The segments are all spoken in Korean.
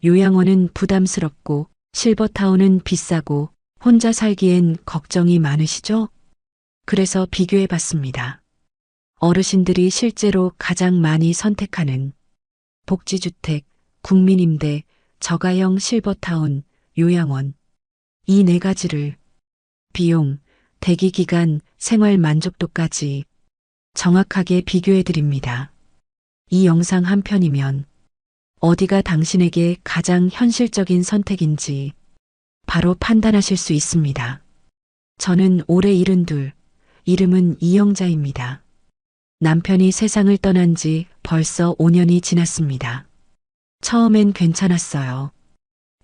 요양원은 부담스럽고 실버타운은 비싸고 혼자 살기엔 걱정이 많으시죠? 그래서 비교해 봤습니다. 어르신들이 실제로 가장 많이 선택하는 복지주택, 국민임대, 저가형 실버타운, 요양원. 이 네 가지를 비용, 대기기간, 생활 만족도까지 정확하게 비교해 드립니다. 이 영상 한 편이면 어디가 당신에게 가장 현실적인 선택인지 바로 판단하실 수 있습니다. 저는 올해 72, 이름은 이영자입니다. 남편이 세상을 떠난 지 벌써 5년이 지났습니다. 처음엔 괜찮았어요.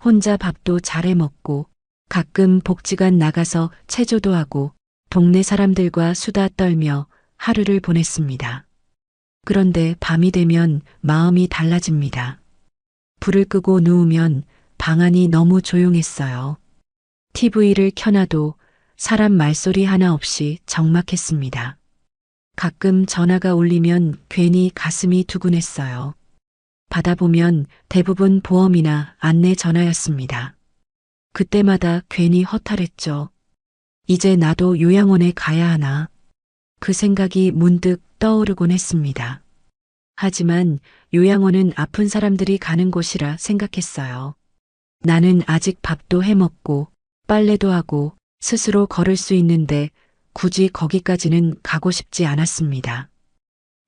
혼자 밥도 잘해 먹고 가끔 복지관 나가서 체조도 하고 동네 사람들과 수다 떨며 하루를 보냈습니다. 그런데 밤이 되면 마음이 달라집니다. 불을 끄고 누우면 방 안이 너무 조용했어요. TV를 켜놔도 사람 말소리 하나 없이 적막했습니다. 가끔 전화가 울리면 괜히 가슴이 두근했어요. 받아보면 대부분 보험이나 안내 전화였습니다. 그때마다 괜히 허탈했죠. 이제 나도 요양원에 가야 하나. 그 생각이 문득 떠오르곤 했습니다. 하지만 요양원은 아픈 사람들이 가는 곳이라 생각했어요. 나는 아직 밥도 해 먹고 빨래도 하고 스스로 걸을 수 있는데 굳이 거기까지는 가고 싶지 않았습니다.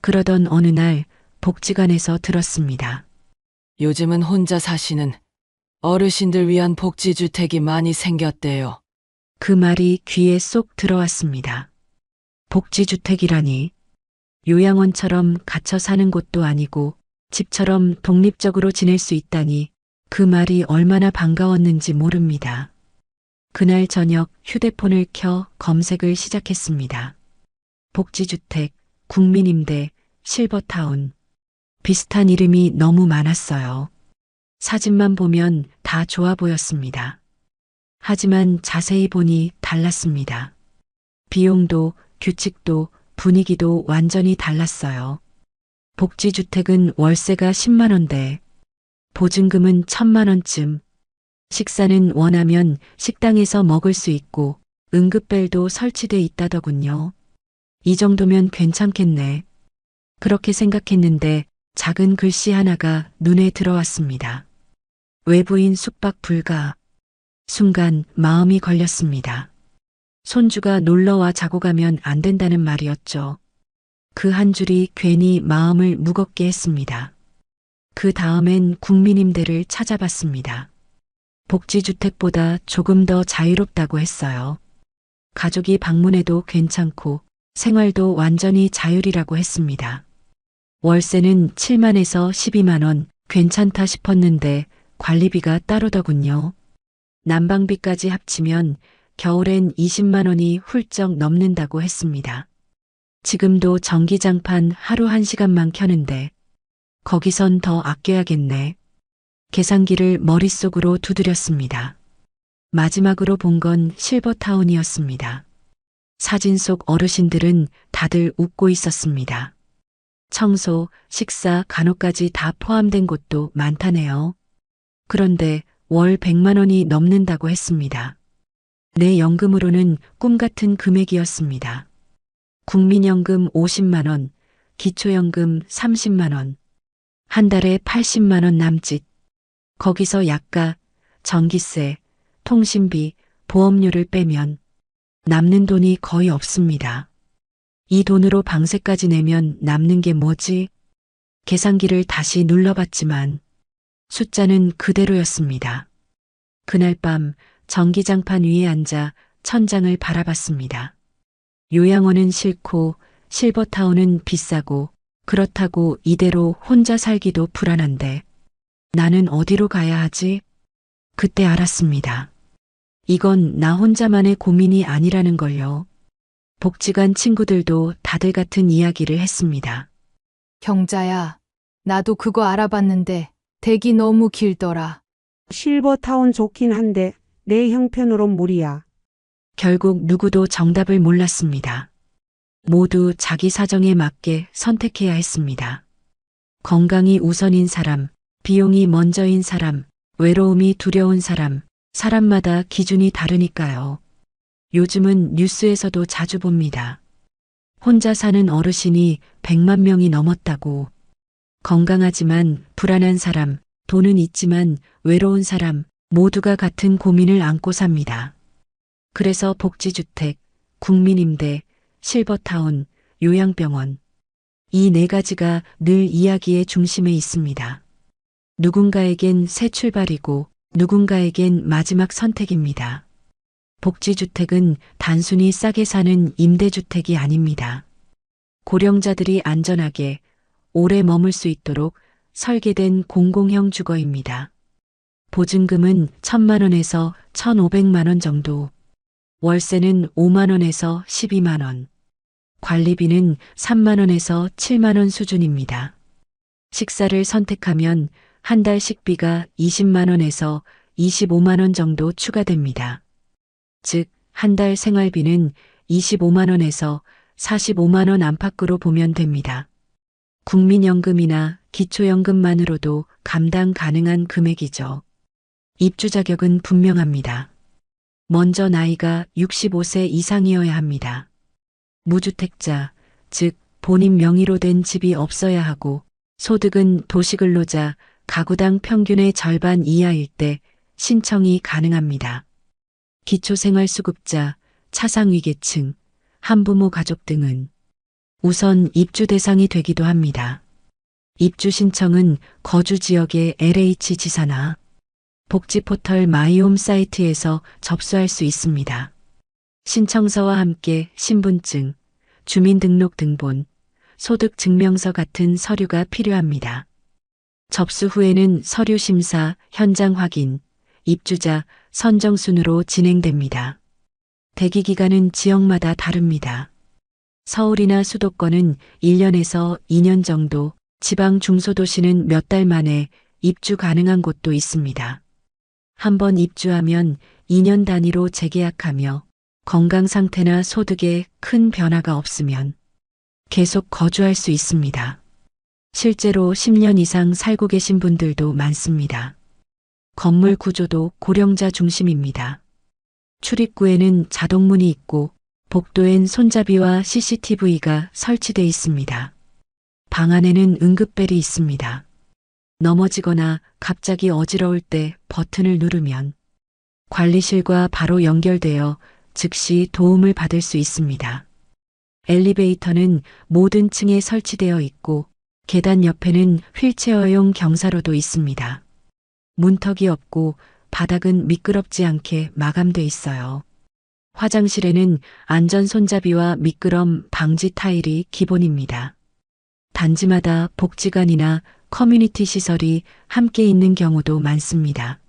그러던 어느 날 복지관에서 들었습니다. 요즘은 혼자 사시는 어르신들 위한 복지주택이 많이 생겼대요. 그 말이 귀에 쏙 들어왔습니다. 복지주택이라니. 요양원처럼 갇혀 사는 곳도 아니고 집처럼 독립적으로 지낼 수 있다니 그 말이 얼마나 반가웠는지 모릅니다. 그날 저녁 휴대폰을 켜 검색을 시작했습니다. 복지주택, 국민임대, 실버타운. 비슷한 이름이 너무 많았어요. 사진만 보면 다 좋아 보였습니다. 하지만 자세히 보니 달랐습니다. 비용도 규칙도 분위기도 완전히 달랐어요. 복지주택은 월세가 10만 원대, 보증금은 1,000만 원쯤, 식사는 원하면 식당에서 먹을 수 있고 응급벨도 설치돼 있다더군요. 이 정도면 괜찮겠네. 그렇게 생각했는데 작은 글씨 하나가 눈에 들어왔습니다. 외부인 숙박 불가. 순간 마음이 걸렸습니다. 손주가 놀러와 자고 가면 안 된다는 말이었죠. 그 한 줄이 괜히 마음을 무겁게 했습니다. 그 다음엔 국민임대를 찾아봤습니다. 복지주택보다 조금 더 자유롭다고 했어요. 가족이 방문해도 괜찮고 생활도 완전히 자율이라고 했습니다. 월세는 7만에서 12만 원, 괜찮다 싶었는데 관리비가 따로더군요. 난방비까지 합치면 겨울엔 20만 원이 훌쩍 넘는다고 했습니다. 지금도 전기장판 하루 1시간만 켜는데 거기선 더 아껴야겠네. 계산기를 머릿속으로 두드렸습니다. 마지막으로 본 건 실버타운이었습니다. 사진 속 어르신들은 다들 웃고 있었습니다. 청소, 식사, 간호까지 다 포함된 곳도 많다네요. 그런데 월 100만 원이 넘는다고 했습니다. 내 연금으로는 꿈 같은 금액이었습니다. 국민연금 50만 원, 기초연금 30만 원, 한 달에 80만 원 남짓. 거기서 약가, 전기세, 통신비, 보험료를 빼면 남는 돈이 거의 없습니다. 이 돈으로 방세까지 내면 남는 게 뭐지? 계산기를 다시 눌러봤지만 숫자는 그대로였습니다. 그날 밤 전기장판 위에 앉아 천장을 바라봤습니다. 요양원은 싫고 실버타운은 비싸고 그렇다고 이대로 혼자 살기도 불안한데 나는 어디로 가야 하지? 그때 알았습니다. 이건 나 혼자만의 고민이 아니라는 걸요. 복지관 친구들도 다들 같은 이야기를 했습니다. 경자야, 나도 그거 알아봤는데 대기 너무 길더라. 실버타운 좋긴 한데 내 형편으론 무리야. 결국 누구도 정답을 몰랐습니다. 모두 자기 사정에 맞게 선택해야 했습니다. 건강이 우선인 사람, 비용이 먼저인 사람, 외로움이 두려운 사람, 사람마다 기준이 다르니까요. 요즘은 뉴스에서도 자주 봅니다. 혼자 사는 어르신이 100만 명이 넘었다고. 건강하지만 불안한 사람, 돈은 있지만 외로운 사람, 모두가 같은 고민을 안고 삽니다. 그래서 복지주택, 국민임대, 실버타운, 요양병원. 이 네 가지가 늘 이야기의 중심에 있습니다. 누군가에겐 새 출발이고 누군가에겐 마지막 선택입니다. 복지주택은 단순히 싸게 사는 임대주택이 아닙니다. 고령자들이 안전하게 오래 머물 수 있도록 설계된 공공형 주거입니다. 보증금은 1,000만 원에서 1,500만 원 정도, 월세는 5만 원에서 12만 원, 관리비는 3만 원에서 7만 원 수준입니다. 식사를 선택하면 한 달 식비가 20만 원에서 25만 원 정도 추가됩니다. 즉, 한 달 생활비는 25만 원에서 45만 원 안팎으로 보면 됩니다. 국민연금이나 기초연금만으로도 감당 가능한 금액이죠. 입주 자격은 분명합니다. 먼저 나이가 65세 이상이어야 합니다. 무주택자, 즉 본인 명의로 된 집이 없어야 하고 소득은 도시근로자, 가구당 평균의 절반 이하일 때 신청이 가능합니다. 기초생활수급자, 차상위계층, 한부모 가족 등은 우선 입주 대상이 되기도 합니다. 입주 신청은 거주 지역의 LH지사나 복지포털 마이홈 사이트에서 접수할 수 있습니다. 신청서와 함께 신분증, 주민등록등본, 소득증명서 같은 서류가 필요합니다. 접수 후에는 서류 심사, 현장 확인, 입주자 선정 순으로 진행됩니다. 대기 기간은 지역마다 다릅니다. 서울이나 수도권은 1년에서 2년 정도, 지방 중소도시는 몇 달 만에 입주 가능한 곳도 있습니다. 한번 입주하면 2년 단위로 재계약하며 건강 상태나 소득에 큰 변화가 없으면 계속 거주할 수 있습니다. 실제로 10년 이상 살고 계신 분들도 많습니다. 건물 구조도 고령자 중심입니다. 출입구에는 자동문이 있고 복도엔 손잡이와 CCTV가 설치돼 있습니다. 방 안에는 응급벨이 있습니다. 넘어지거나 갑자기 어지러울 때 버튼을 누르면 관리실과 바로 연결되어 즉시 도움을 받을 수 있습니다. 엘리베이터는 모든 층에 설치되어 있고 계단 옆에는 휠체어용 경사로도 있습니다. 문턱이 없고 바닥은 미끄럽지 않게 마감돼 있어요. 화장실에는 안전 손잡이와 미끄럼 방지 타일이 기본입니다. 단지마다 복지관이나 커뮤니티 시설이 함께 있는 경우도 많습니다.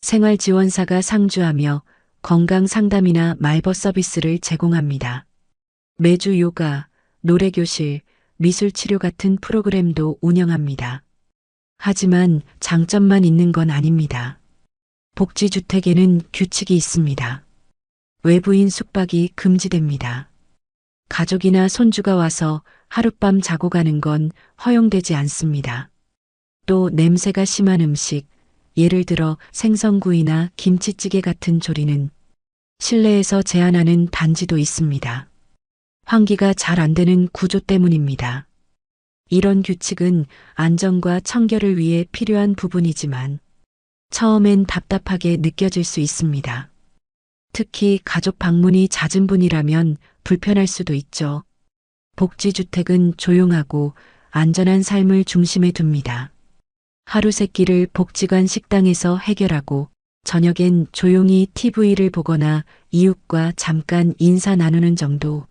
생활지원사가 상주하며 건강 상담이나 말벗 서비스를 제공합니다. 매주 요가, 노래교실, 미술치료 같은 프로그램도 운영합니다. 하지만 장점만 있는 건 아닙니다. 복지주택에는 규칙이 있습니다. 외부인 숙박이 금지됩니다. 가족이나 손주가 와서 하룻밤 자고 가는 건 허용되지 않습니다. 또 냄새가 심한 음식, 예를 들어 생선구이나 김치찌개 같은 조리는 실내에서 제한하는 단지도 있습니다. 환기가 잘 안 되는 구조 때문입니다. 이런 규칙은 안전과 청결을 위해 필요한 부분이지만 처음엔 답답하게 느껴질 수 있습니다. 특히 가족 방문이 잦은 분이라면 불편할 수도 있죠. 복지주택은 조용하고 안전한 삶을 중심에 둡니다. 하루 세끼를 복지관 식당에서 해결하고 저녁엔 조용히 TV를 보거나 이웃과 잠깐 인사 나누는 정도.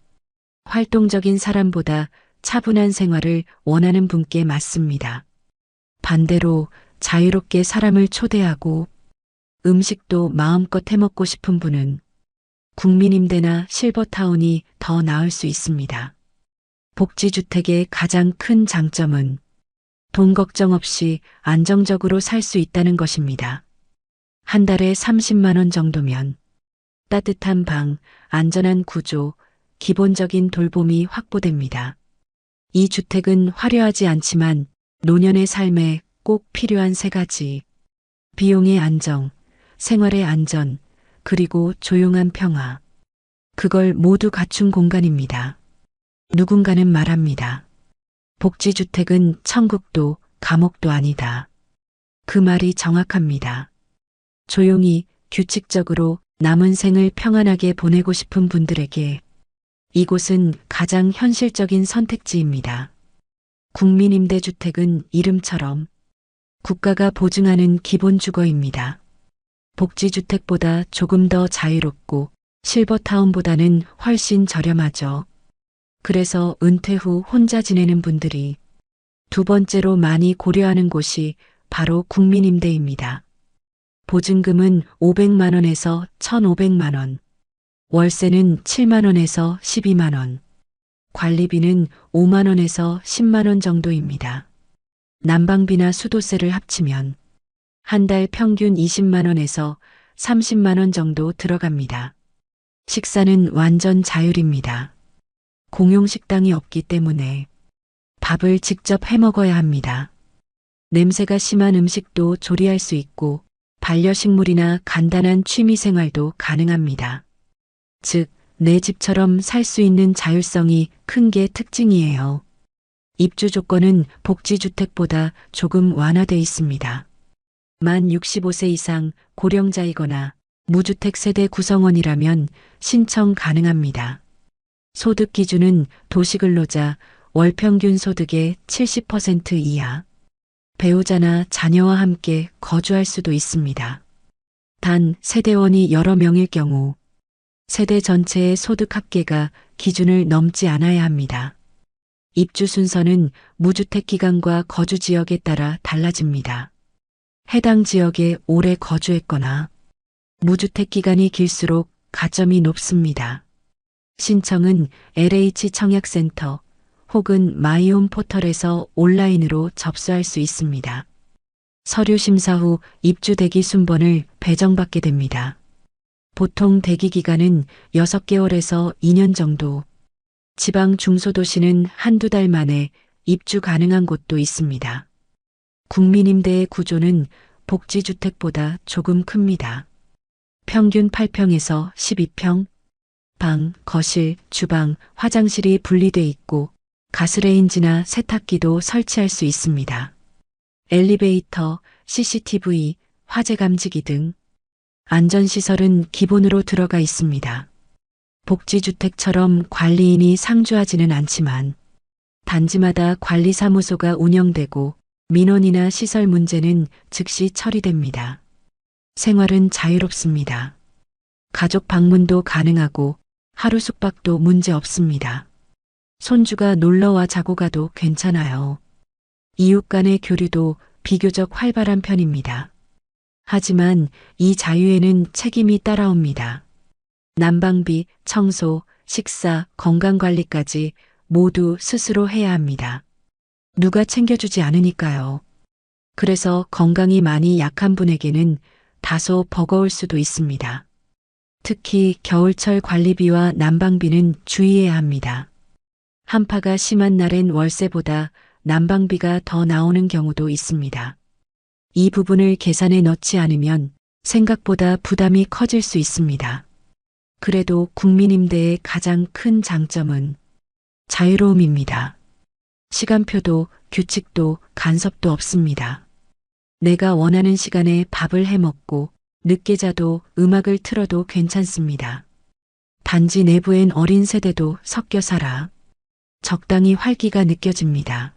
활동적인 사람보다 차분한 생활을 원하는 분께 맞습니다. 반대로 자유롭게 사람을 초대하고 음식도 마음껏 해먹고 싶은 분은 국민임대나 실버타운이 더 나을 수 있습니다. 복지주택의 가장 큰 장점은 돈 걱정 없이 안정적으로 살 수 있다는 것입니다. 한 달에 30만 원 정도면 따뜻한 방, 안전한 구조, 기본적인 돌봄이 확보됩니다. 이 주택은 화려하지 않지만 노년의 삶에 꼭 필요한 세 가지. 비용의 안정, 생활의 안전, 그리고 조용한 평화. 그걸 모두 갖춘 공간입니다. 누군가는 말합니다. 복지주택은 천국도 감옥도 아니다. 그 말이 정확합니다. 조용히 규칙적으로 남은 생을 평안하게 보내고 싶은 분들에게 이곳은 가장 현실적인 선택지입니다. 국민임대주택은 이름처럼 국가가 보증하는 기본 주거입니다. 복지주택보다 조금 더 자유롭고 실버타운보다는 훨씬 저렴하죠. 그래서 은퇴 후 혼자 지내는 분들이 두 번째로 많이 고려하는 곳이 바로 국민임대입니다. 보증금은 500만 원에서 1,500만 원, 월세는 7만 원에서 12만 원, 관리비는 5만 원에서 10만 원 정도입니다. 난방비나 수도세를 합치면 한 달 평균 20만 원에서 30만 원 정도 들어갑니다. 식사는 완전 자율입니다. 공용 식당이 없기 때문에 밥을 직접 해 먹어야 합니다. 냄새가 심한 음식도 조리할 수 있고 반려식물이나 간단한 취미 생활도 가능합니다. 즉, 내 집처럼 살 수 있는 자율성이 큰 게 특징이에요. 입주 조건은 복지주택보다 조금 완화돼 있습니다. 만 65세 이상 고령자이거나 무주택 세대 구성원이라면 신청 가능합니다. 소득 기준은 도시근로자 월 평균 소득의 70% 이하, 배우자나 자녀와 함께 거주할 수도 있습니다. 단 세대원이 여러 명일 경우 세대 전체의 소득 합계가 기준을 넘지 않아야 합니다. 입주 순서는 무주택 기간과 거주 지역에 따라 달라집니다. 해당 지역에 오래 거주했거나 무주택 기간이 길수록 가점이 높습니다. 신청은 LH 청약센터 혹은 마이홈 포털에서 온라인으로 접수할 수 있습니다. 서류 심사 후 입주 대기 순번을 배정받게 됩니다. 보통 대기 기간은 6개월에서 2년 정도, 지방 중소도시는 한두 달 만에 입주 가능한 곳도 있습니다. 국민임대의 구조는 복지주택보다 조금 큽니다. 평균 8평에서 12평, 방, 거실, 주방, 화장실이 분리돼 있고 가스레인지나 세탁기도 설치할 수 있습니다. 엘리베이터, CCTV, 화재 감지기 등 안전시설은 기본으로 들어가 있습니다. 복지주택처럼 관리인이 상주하지는 않지만 단지마다 관리사무소가 운영되고 민원이나 시설 문제는 즉시 처리됩니다. 생활은 자유롭습니다. 가족 방문도 가능하고 하루 숙박도 문제 없습니다. 손주가 놀러와 자고 가도 괜찮아요. 이웃 간의 교류도 비교적 활발한 편입니다. 하지만 이 자유에는 책임이 따라옵니다. 난방비, 청소, 식사, 건강관리까지 모두 스스로 해야 합니다. 누가 챙겨주지 않으니까요. 그래서 건강이 많이 약한 분에게는 다소 버거울 수도 있습니다. 특히 겨울철 관리비와 난방비는 주의해야 합니다. 한파가 심한 날엔 월세보다 난방비가 더 나오는 경우도 있습니다. 이 부분을 계산에 넣지 않으면 생각보다 부담이 커질 수 있습니다. 그래도 국민임대의 가장 큰 장점은 자유로움입니다. 시간표도 규칙도 간섭도 없습니다. 내가 원하는 시간에 밥을 해 먹고 늦게 자도 음악을 틀어도 괜찮습니다. 단지 내부엔 어린 세대도 섞여 살아 적당히 활기가 느껴집니다.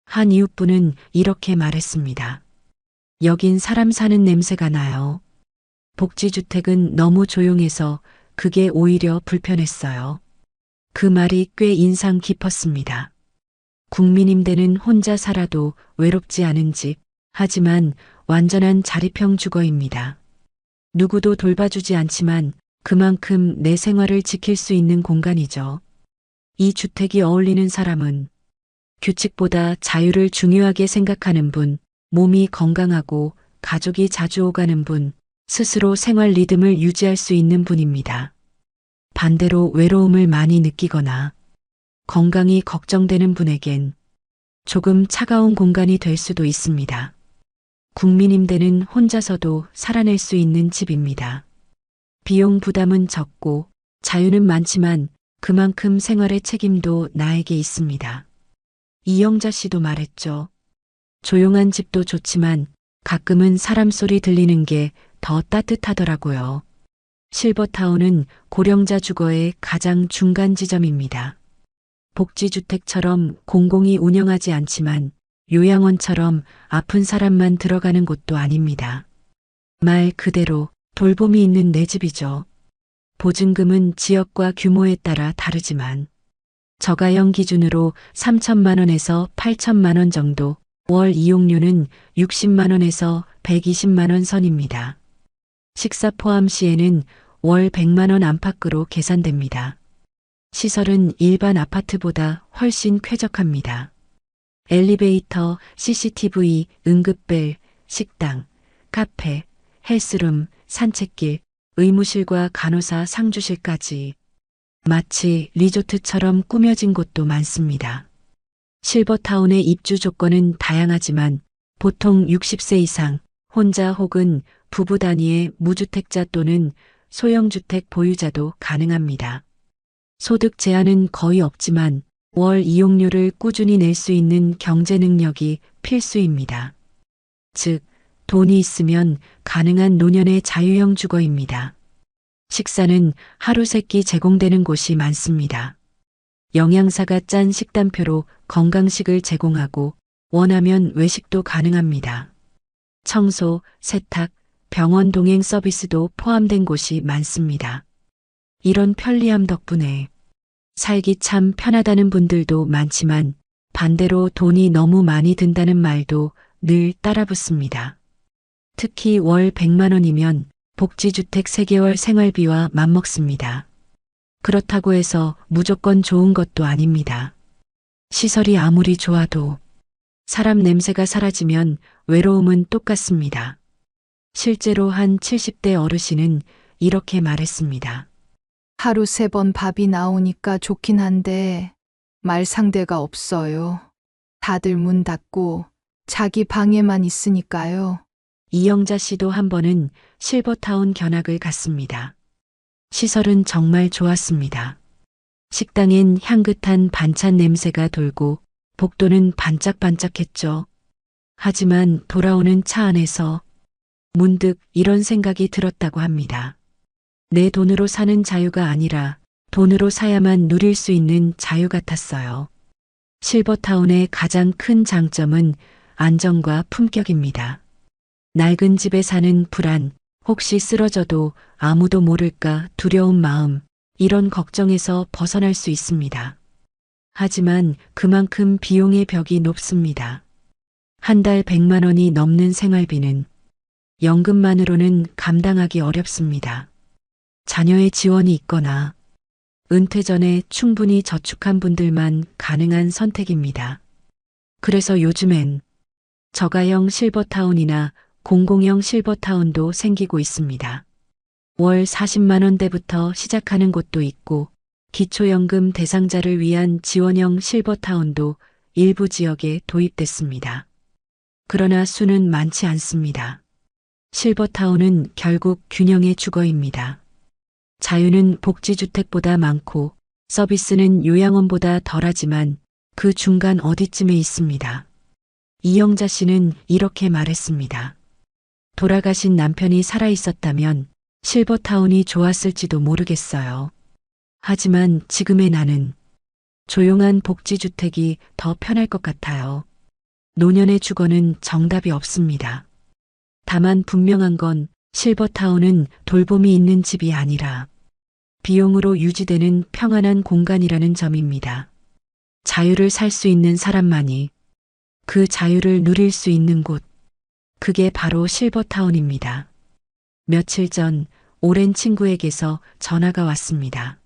한 이웃분은 이렇게 말했습니다. 여긴 사람 사는 냄새가 나요. 복지주택은 너무 조용해서 그게 오히려 불편했어요. 그 말이 꽤 인상 깊었습니다. 국민임대는 혼자 살아도 외롭지 않은 집, 하지만 완전한 자립형 주거입니다. 누구도 돌봐주지 않지만 그만큼 내 생활을 지킬 수 있는 공간이죠. 이 주택이 어울리는 사람은 규칙보다 자유를 중요하게 생각하는 분, 몸이 건강하고 가족이 자주 오가는 분, 스스로 생활 리듬을 유지할 수 있는 분입니다. 반대로 외로움을 많이 느끼거나 건강이 걱정되는 분에겐 조금 차가운 공간이 될 수도 있습니다. 국민임대는 혼자서도 살아낼 수 있는 집입니다. 비용 부담은 적고 자유는 많지만 그만큼 생활의 책임도 나에게 있습니다. 이영자 씨도 말했죠. 조용한 집도 좋지만 가끔은 사람 소리 들리는 게 더 따뜻하더라고요. 실버타운은 고령자 주거의 가장 중간 지점입니다. 복지주택처럼 공공이 운영하지 않지만 요양원처럼 아픈 사람만 들어가는 곳도 아닙니다. 말 그대로 돌봄이 있는 내 집이죠. 보증금은 지역과 규모에 따라 다르지만 저가형 기준으로 3천만 원에서 8천만 원 정도, 월 이용료는 60만 원에서 120만 원 선입니다. 식사 포함 시에는 월 100만 원 안팎으로 계산됩니다. 시설은 일반 아파트보다 훨씬 쾌적합니다. 엘리베이터, CCTV, 응급벨, 식당, 카페, 헬스룸, 산책길, 의무실과 간호사 상주실까지 마치 리조트처럼 꾸며진 곳도 많습니다. 실버타운의 입주 조건은 다양하지만 보통 60세 이상, 혼자 혹은 부부 단위의 무주택자 또는 소형주택 보유자도 가능합니다. 소득 제한은 거의 없지만 월 이용료를 꾸준히 낼 수 있는 경제 능력이 필수입니다. 즉, 돈이 있으면 가능한 노년의 자유형 주거입니다. 식사는 하루 세 끼 제공되는 곳이 많습니다. 영양사가 짠 식단표로 건강식을 제공하고 원하면 외식도 가능합니다. 청소, 세탁, 병원 동행 서비스도 포함된 곳이 많습니다. 이런 편리함 덕분에 살기 참 편하다는 분들도 많지만 반대로 돈이 너무 많이 든다는 말도 늘 따라붙습니다. 특히 월 100만 원이면 복지주택 3개월 생활비와 맞먹습니다. 그렇다고 해서 무조건 좋은 것도 아닙니다. 시설이 아무리 좋아도 사람 냄새가 사라지면 외로움은 똑같습니다. 실제로 한 70대 어르신은 이렇게 말했습니다. 하루 3번 밥이 나오니까 좋긴 한데 말 상대가 없어요. 다들 문 닫고 자기 방에만 있으니까요. 이영자 씨도 한 번은 실버타운 견학을 갔습니다. 시설은 정말 좋았습니다. 식당엔 향긋한 반찬 냄새가 돌고 복도는 반짝반짝했죠. 하지만 돌아오는 차 안에서 문득 이런 생각이 들었다고 합니다. 내 돈으로 사는 자유가 아니라 돈으로 사야만 누릴 수 있는 자유 같았어요. 실버타운의 가장 큰 장점은 안정과 품격입니다. 낡은 집에 사는 불안, 혹시 쓰러져도 아무도 모를까 두려운 마음, 이런 걱정에서 벗어날 수 있습니다. 하지만 그만큼 비용의 벽이 높습니다. 한 달 100만 원이 넘는 생활비는 연금만으로는 감당하기 어렵습니다. 자녀의 지원이 있거나 은퇴 전에 충분히 저축한 분들만 가능한 선택입니다. 그래서 요즘엔 저가형 실버타운이나 공공형 실버타운도 생기고 있습니다. 월 40만 원대부터 시작하는 곳도 있고 기초연금 대상자를 위한 지원형 실버타운도 일부 지역에 도입됐습니다. 그러나 수는 많지 않습니다. 실버타운은 결국 균형의 주거입니다. 자유는 복지주택보다 많고 서비스는 요양원보다 덜하지만 그 중간 어디쯤에 있습니다. 이영자 씨는 이렇게 말했습니다. 돌아가신 남편이 살아있었다면 실버타운이 좋았을지도 모르겠어요. 하지만 지금의 나는 조용한 복지주택이 더 편할 것 같아요. 노년의 주거는 정답이 없습니다. 다만 분명한 건 실버타운은 돌봄이 있는 집이 아니라 비용으로 유지되는 평안한 공간이라는 점입니다. 자유를 살 수 있는 사람만이 그 자유를 누릴 수 있는 곳, 그게 바로 실버타운입니다. 며칠 전 오랜 친구에게서 전화가 왔습니다.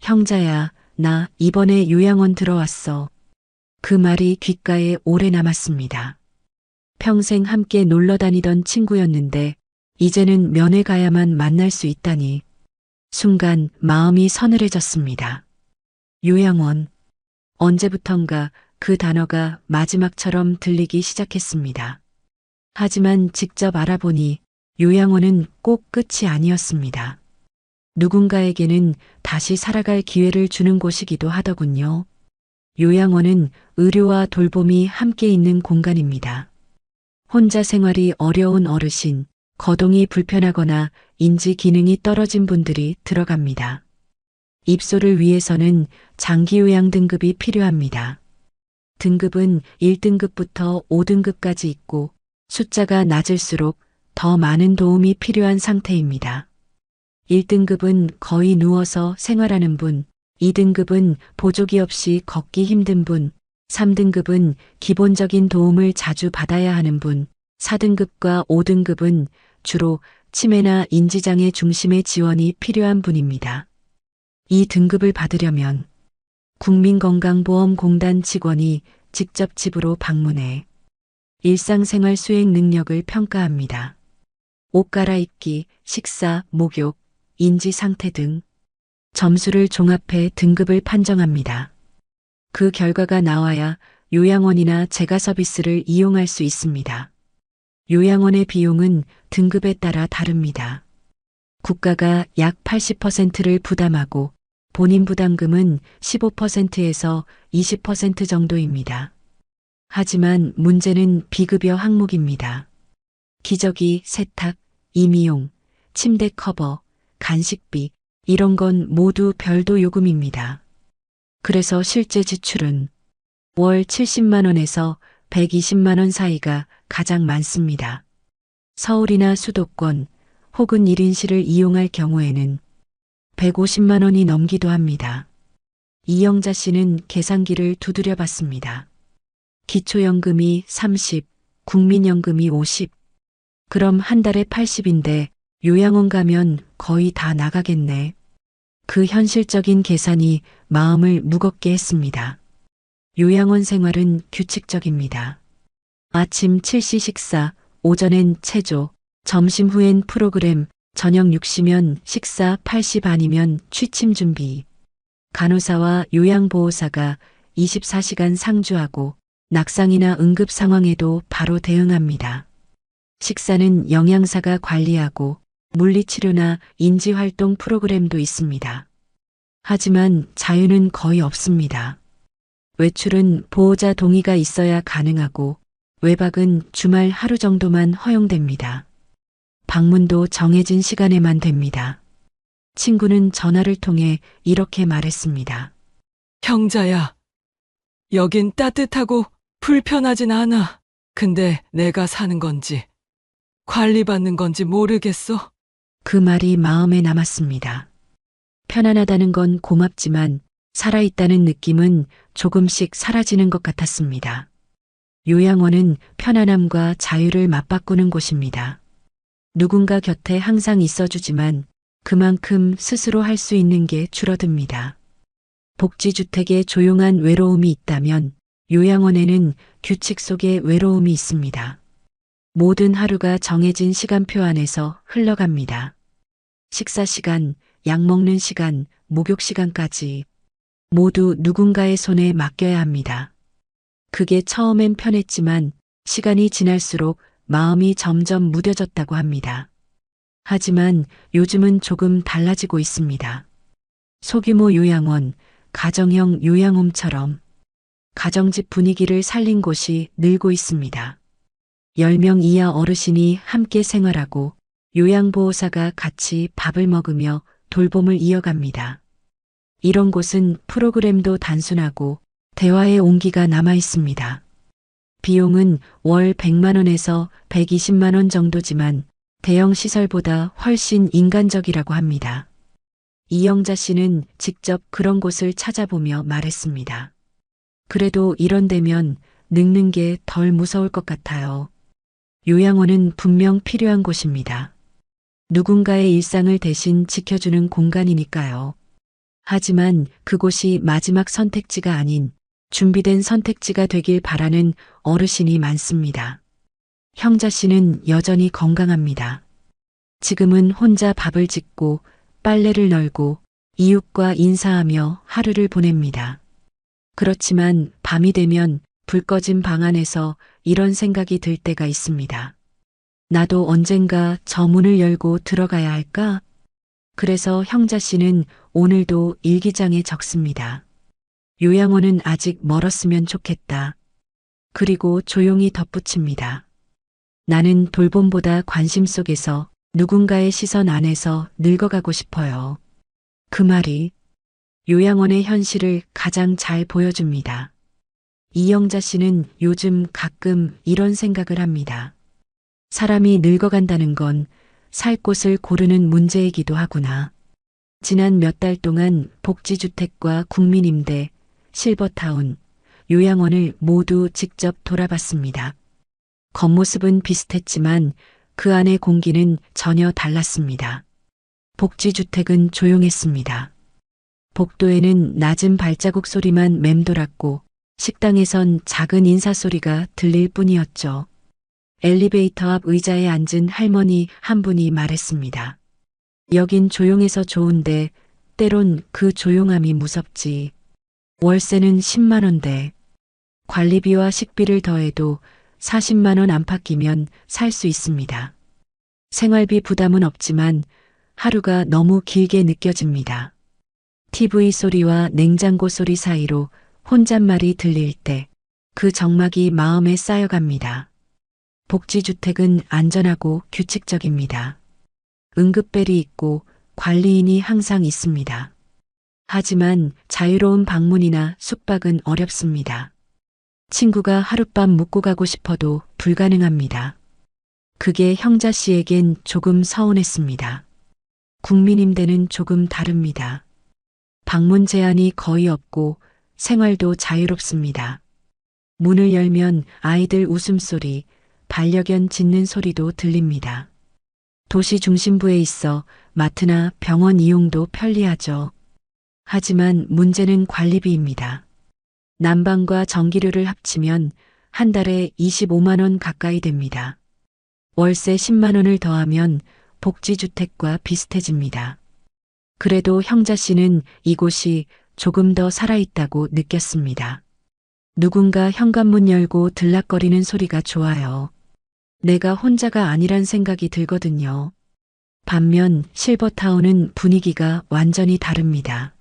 형자야, 나 이번에 요양원 들어왔어. 그 말이 귓가에 오래 남았습니다. 평생 함께 놀러 다니던 친구였는데 이제는 면회 가야만 만날 수 있다니 순간 마음이 서늘해졌습니다. 요양원. 언제부턴가 그 단어가 마지막처럼 들리기 시작했습니다. 하지만 직접 알아보니 요양원은 꼭 끝이 아니었습니다. 누군가에게는 다시 살아갈 기회를 주는 곳이기도 하더군요. 요양원은 의료와 돌봄이 함께 있는 공간입니다. 혼자 생활이 어려운 어르신, 거동이 불편하거나 인지 기능이 떨어진 분들이 들어갑니다. 입소를 위해서는 장기 요양 등급이 필요합니다. 등급은 1등급부터 5등급까지 있고 숫자가 낮을수록 더 많은 도움이 필요한 상태입니다. 1등급은 거의 누워서 생활하는 분, 2등급은 보조기 없이 걷기 힘든 분, 3등급은 기본적인 도움을 자주 받아야 하는 분, 4등급과 5등급은 주로 치매나 인지장애 중심의 지원이 필요한 분입니다. 이 등급을 받으려면 국민건강보험공단 직원이 직접 집으로 방문해 일상생활 수행 능력을 평가합니다. 옷 갈아입기, 식사, 목욕, 인지 상태 등 점수를 종합해 등급을 판정합니다. 그 결과가 나와야 요양원이나 재가 서비스를 이용할 수 있습니다. 요양원의 비용은 등급에 따라 다릅니다. 국가가 약 80%를 부담하고 본인 부담금은 15%에서 20% 정도입니다. 하지만 문제는 비급여 항목입니다. 기저귀, 세탁, 임의용, 침대 커버, 간식비, 이런 건 모두 별도 요금입니다. 그래서 실제 지출은 월 70만 원에서 120만 원 사이가 가장 많습니다. 서울이나 수도권 혹은 1인실을 이용할 경우에는 150만 원이 넘기도 합니다. 이영자 씨는 계산기를 두드려 봤습니다. 기초연금이 30, 국민연금이 50. 그럼 한 달에 80인데 요양원 가면 거의 다 나가겠네. 그 현실적인 계산이 마음을 무겁게 했습니다. 요양원 생활은 규칙적입니다. 아침 7시 식사, 오전엔 체조, 점심 후엔 프로그램, 저녁 6시면 식사 8시 반이면 취침 준비. 간호사와 요양보호사가 24시간 상주하고 낙상이나 응급 상황에도 바로 대응합니다. 식사는 영양사가 관리하고 물리치료나 인지활동 프로그램도 있습니다. 하지만 자유는 거의 없습니다. 외출은 보호자 동의가 있어야 가능하고 외박은 주말 하루 정도만 허용됩니다. 방문도 정해진 시간에만 됩니다. 친구는 전화를 통해 이렇게 말했습니다. 형자야, 여긴 따뜻하고 불편하진 않아. 근데 내가 사는 건지 관리받는 건지 모르겠어. 그 말이 마음에 남았습니다. 편안하다는 건 고맙지만 살아있다는 느낌은 조금씩 사라지는 것 같았습니다. 요양원은 편안함과 자유를 맞바꾸는 곳입니다. 누군가 곁에 항상 있어주지만 그만큼 스스로 할 수 있는 게 줄어듭니다. 복지주택에 조용한 외로움이 있다면 요양원에는 규칙 속에 외로움이 있습니다. 모든 하루가 정해진 시간표 안에서 흘러갑니다. 식사 시간, 약 먹는 시간, 목욕 시간까지 모두 누군가의 손에 맡겨야 합니다. 그게 처음엔 편했지만 시간이 지날수록 마음이 점점 무뎌졌다고 합니다. 하지만 요즘은 조금 달라지고 있습니다. 소규모 요양원, 가정형 요양홈처럼 가정집 분위기를 살린 곳이 늘고 있습니다. 10명 이하 어르신이 함께 생활하고 요양보호사가 같이 밥을 먹으며 돌봄을 이어갑니다. 이런 곳은 프로그램도 단순하고 대화의 온기가 남아 있습니다. 비용은 월 100만 원에서 120만 원 정도지만 대형 시설보다 훨씬 인간적이라고 합니다. 이영자 씨는 직접 그런 곳을 찾아보며 말했습니다. 그래도 이런 데면 늙는 게 덜 무서울 것 같아요. 요양원은 분명 필요한 곳입니다. 누군가의 일상을 대신 지켜주는 공간이니까요. 하지만 그곳이 마지막 선택지가 아닌 준비된 선택지가 되길 바라는 어르신이 많습니다. 형자 씨는 여전히 건강합니다. 지금은 혼자 밥을 짓고 빨래를 널고 이웃과 인사하며 하루를 보냅니다. 그렇지만 밤이 되면 불 꺼진 방 안에서 이런 생각이 들 때가 있습니다. 나도 언젠가 저 문을 열고 들어가야 할까? 그래서 형자 씨는 오늘도 일기장에 적습니다. 요양원은 아직 멀었으면 좋겠다. 그리고 조용히 덧붙입니다. 나는 돌봄보다 관심 속에서 누군가의 시선 안에서 늙어가고 싶어요. 그 말이 요양원의 현실을 가장 잘 보여줍니다. 이영자 씨는 요즘 가끔 이런 생각을 합니다. 사람이 늙어간다는 건 살 곳을 고르는 문제이기도 하구나. 지난 몇 달 동안 복지주택과 국민임대, 실버타운, 요양원을 모두 직접 돌아봤습니다. 겉모습은 비슷했지만 그 안의 공기는 전혀 달랐습니다. 복지주택은 조용했습니다. 복도에는 낮은 발자국 소리만 맴돌았고 식당에선 작은 인사소리가 들릴 뿐이었죠. 엘리베이터 앞 의자에 앉은 할머니 한 분이 말했습니다. 여긴 조용해서 좋은데 때론 그 조용함이 무섭지. 월세는 10만 원대. 관리비와 식비를 더해도 40만 원 안팎이면 살 수 있습니다. 생활비 부담은 없지만 하루가 너무 길게 느껴집니다. TV 소리와 냉장고 소리 사이로 혼잣말이 들릴 때 그 정막이 마음에 쌓여갑니다. 복지주택은 안전하고 규칙적입니다. 응급벨이 있고 관리인이 항상 있습니다. 하지만 자유로운 방문이나 숙박은 어렵습니다. 친구가 하룻밤 묵고 가고 싶어도 불가능합니다. 그게 형자 씨에겐 조금 서운했습니다. 국민임대는 조금 다릅니다. 방문 제한이 거의 없고 생활도 자유롭습니다. 문을 열면 아이들 웃음소리, 반려견 짖는 소리도 들립니다. 도시 중심부에 있어 마트나 병원 이용도 편리하죠. 하지만 문제는 관리비입니다. 난방과 전기료를 합치면 한 달에 25만 원 가까이 됩니다. 월세 10만 원을 더하면 복지주택과 비슷해집니다. 그래도 형자 씨는 이곳이 조금 더 살아있다고 느꼈습니다. 누군가 현관문 열고 들락거리는 소리가 좋아요. 내가 혼자가 아니란 생각이 들거든요. 반면 실버타운은 분위기가 완전히 다릅니다.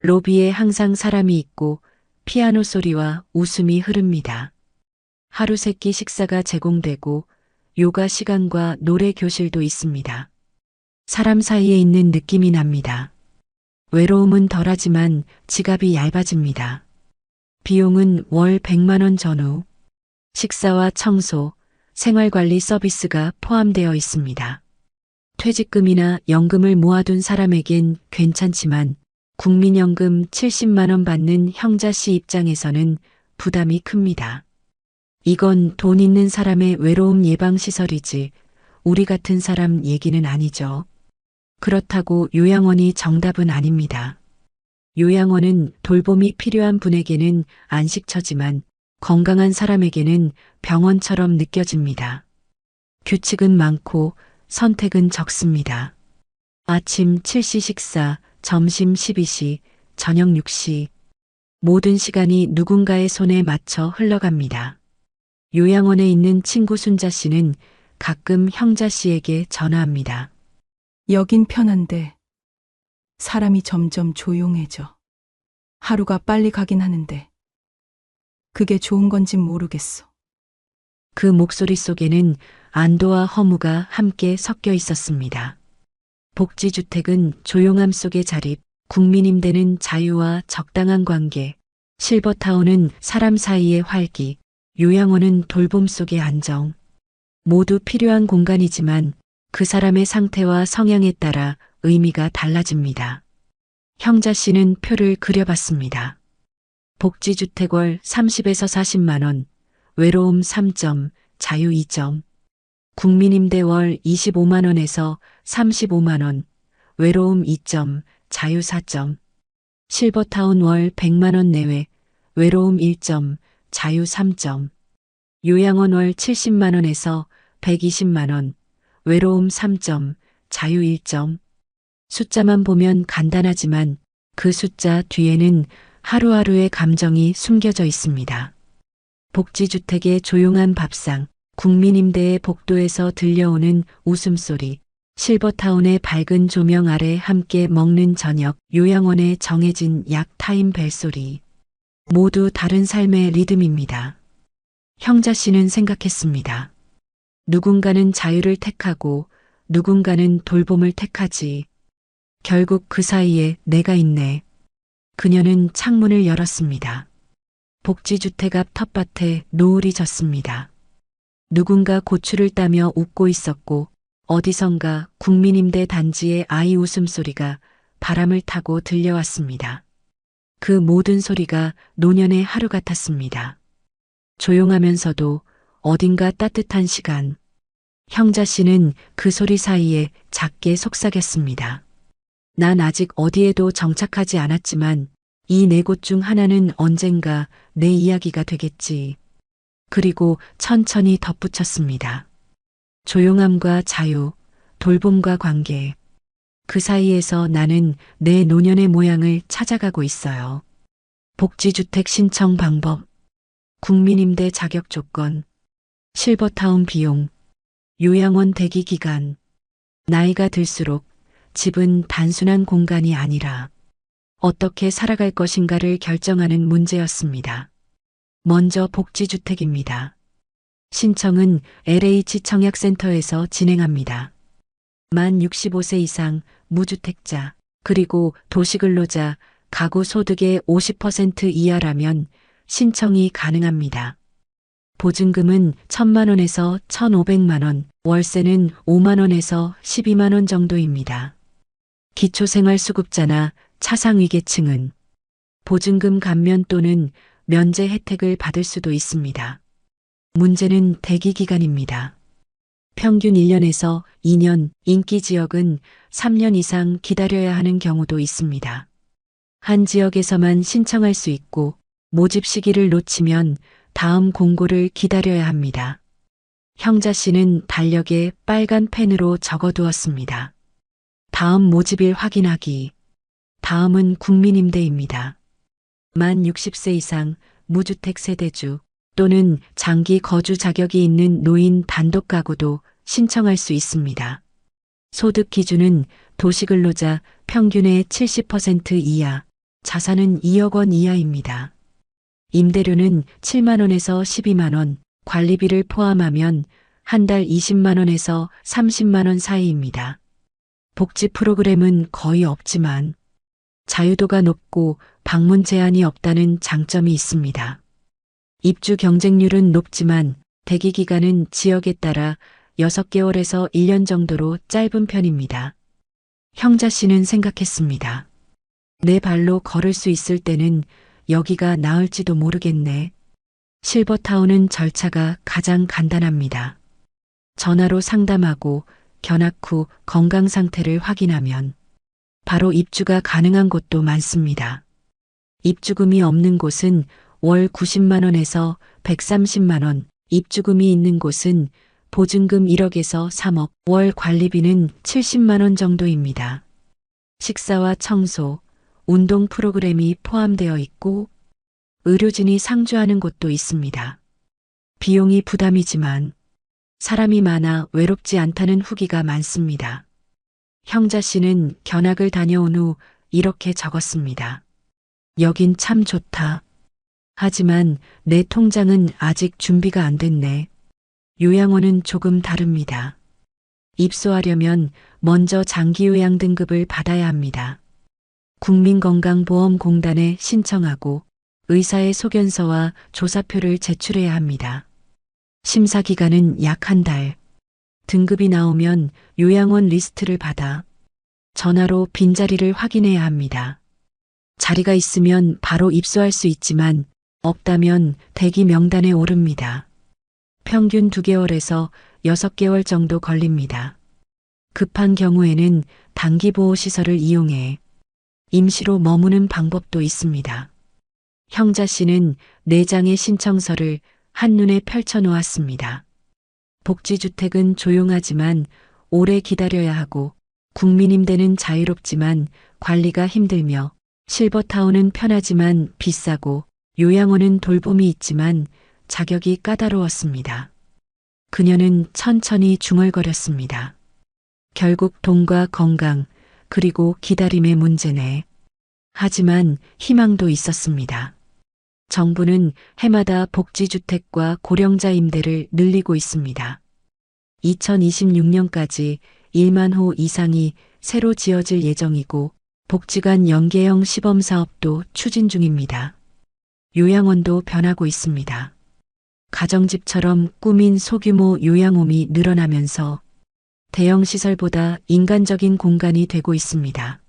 로비에 항상 사람이 있고 피아노 소리와 웃음이 흐릅니다. 하루 세끼 식사가 제공되고 요가 시간과 노래 교실도 있습니다. 사람 사이에 있는 느낌이 납니다. 외로움은 덜하지만 지갑이 얇아집니다. 비용은 월 100만 원 전후. 식사와 청소, 생활관리 서비스가 포함되어 있습니다. 퇴직금이나 연금을 모아둔 사람에겐 괜찮지만 국민연금 70만 원 받는 형자 씨 입장에서는 부담이 큽니다. 이건 돈 있는 사람의 외로움 예방 시설이지 우리 같은 사람 얘기는 아니죠. 그렇다고 요양원이 정답은 아닙니다. 요양원은 돌봄이 필요한 분에게는 안식처지만 건강한 사람에게는 병원처럼 느껴집니다. 규칙은 많고 선택은 적습니다. 아침 7시 식사, 점심 12시, 저녁 6시. 모든 시간이 누군가의 손에 맞춰 흘러갑니다. 요양원에 있는 친구 순자 씨는 가끔 형자 씨에게 전화합니다. 여긴 편한데 사람이 점점 조용해져. 하루가 빨리 가긴 하는데 그게 좋은 건진 모르겠어. 그 목소리 속에는 안도와 허무가 함께 섞여 있었습니다. 복지주택은 조용함 속의 자립, 국민임대는 자유와 적당한 관계, 실버타운은 사람 사이의 활기, 요양원은 돌봄 속의 안정. 모두 필요한 공간이지만 그 사람의 상태와 성향에 따라 의미가 달라집니다. 형자 씨는 표를 그려봤습니다. 복지주택 월 30에서 40만 원, 외로움 3점, 자유 2점. 국민임대 월 25만 원에서 35만 원, 외로움 2점, 자유 4점. 실버타운 월 100만 원 내외, 외로움 1점, 자유 3점. 요양원 월 70만 원에서 120만 원, 외로움 3점, 자유 1점. 숫자만 보면 간단하지만 그 숫자 뒤에는 하루하루의 감정이 숨겨져 있습니다. 복지주택의 조용한 밥상, 국민임대의 복도에서 들려오는 웃음소리, 실버타운의 밝은 조명 아래 함께 먹는 저녁, 요양원의 정해진 약 타임 벨소리. 모두 다른 삶의 리듬입니다. 형자 씨는 생각했습니다. 누군가는 자유를 택하고 누군가는 돌봄을 택하지. 결국 그 사이에 내가 있네. 그녀는 창문을 열었습니다. 복지주택 앞 텃밭에 노을이 졌습니다. 누군가 고추를 따며 웃고 있었고 어디선가 국민임대 단지의 아이 웃음소리가 바람을 타고 들려왔습니다. 그 모든 소리가 노년의 하루 같았습니다. 조용하면서도 어딘가 따뜻한 시간. 형자 씨는 그 소리 사이에 작게 속삭였습니다. 난 아직 어디에도 정착하지 않았지만 이 네 곳 중 하나는 언젠가 내 이야기가 되겠지. 그리고 천천히 덧붙였습니다. 조용함과 자유, 돌봄과 관계. 그 사이에서 나는 내 노년의 모양을 찾아가고 있어요. 복지주택 신청 방법, 국민임대 자격 조건, 실버타운 비용, 요양원 대기 기간. 나이가 들수록 집은 단순한 공간이 아니라 어떻게 살아갈 것인가를 결정하는 문제였습니다. 먼저 복지주택입니다. 신청은 LH 청약센터에서 진행합니다. 만 65세 이상 무주택자, 그리고 도시근로자, 가구 소득의 50% 이하라면 신청이 가능합니다. 보증금은 1,000만 원에서 1,500만 원, 월세는 5만 원에서 12만 원 정도입니다. 기초생활수급자나 차상위계층은 보증금 감면 또는 면제 혜택을 받을 수도 있습니다. 문제는 대기 기간입니다. 평균 1년에서 2년, 인기 지역은 3년 이상 기다려야 하는 경우도 있습니다. 한 지역에서만 신청할 수 있고 모집 시기를 놓치면 다음 공고를 기다려야 합니다. 형자 씨는 달력에 빨간 펜으로 적어두었습니다. 다음 모집일 확인하기. 다음은 국민임대입니다. 만 60세 이상 무주택 세대주 또는 장기 거주 자격이 있는 노인 단독 가구도 신청할 수 있습니다. 소득 기준은 도시근로자 평균의 70% 이하, 자산은 2억 원 이하입니다. 임대료는 7만 원에서 12만 원, 관리비를 포함하면 한 달 20만 원에서 30만 원 사이입니다. 복지 프로그램은 거의 없지만 자유도가 높고 방문 제한이 없다는 장점이 있습니다. 입주 경쟁률은 높지만 대기 기간은 지역에 따라 6개월에서 1년 정도로 짧은 편입니다. 형자 씨는 생각했습니다. 내 발로 걸을 수 있을 때는 여기가 나을지도 모르겠네. 실버타운은 절차가 가장 간단합니다. 전화로 상담하고 견학 후 건강 상태를 확인하면 바로 입주가 가능한 곳도 많습니다. 입주금이 없는 곳은 월 90만 원에서 130만 원, 입주금이 있는 곳은 보증금 1억에서 3억, 월 관리비는 70만 원 정도입니다. 식사와 청소, 운동 프로그램이 포함되어 있고 의료진이 상주하는 곳도 있습니다. 비용이 부담이지만 사람이 많아 외롭지 않다는 후기가 많습니다. 형자 씨는 견학을 다녀온 후 이렇게 적었습니다. 여긴 참 좋다. 하지만 내 통장은 아직 준비가 안 됐네. 요양원은 조금 다릅니다. 입소하려면 먼저 장기요양 등급을 받아야 합니다. 국민건강보험공단에 신청하고 의사의 소견서와 조사표를 제출해야 합니다. 심사 기간은 약 한 달. 등급이 나오면 요양원 리스트를 받아 전화로 빈자리를 확인해야 합니다. 자리가 있으면 바로 입소할 수 있지만 없다면 대기 명단에 오릅니다. 평균 2개월에서 6개월 정도 걸립니다. 급한 경우에는 단기보호시설을 이용해 임시로 머무는 방법도 있습니다. 형자 씨는 4장의 신청서를 한눈에 펼쳐놓았습니다. 복지주택은 조용하지만 오래 기다려야 하고 국민임대는 자유롭지만 관리가 힘들며 실버타운은 편하지만 비싸고 요양원은 돌봄이 있지만 자격이 까다로웠습니다. 그녀는 천천히 중얼거렸습니다. 결국 돈과 건강, 그리고 기다림의 문제네. 하지만 희망도 있었습니다. 정부는 해마다 복지주택과 고령자 임대를 늘리고 있습니다. 2026년까지 1만 호 이상이 새로 지어질 예정이고 복지관 연계형 시범사업도 추진 중입니다. 요양원도 변하고 있습니다. 가정집처럼 꾸민 소규모 요양홈이 늘어나면서 대형 시설보다 인간적인 공간이 되고 있습니다.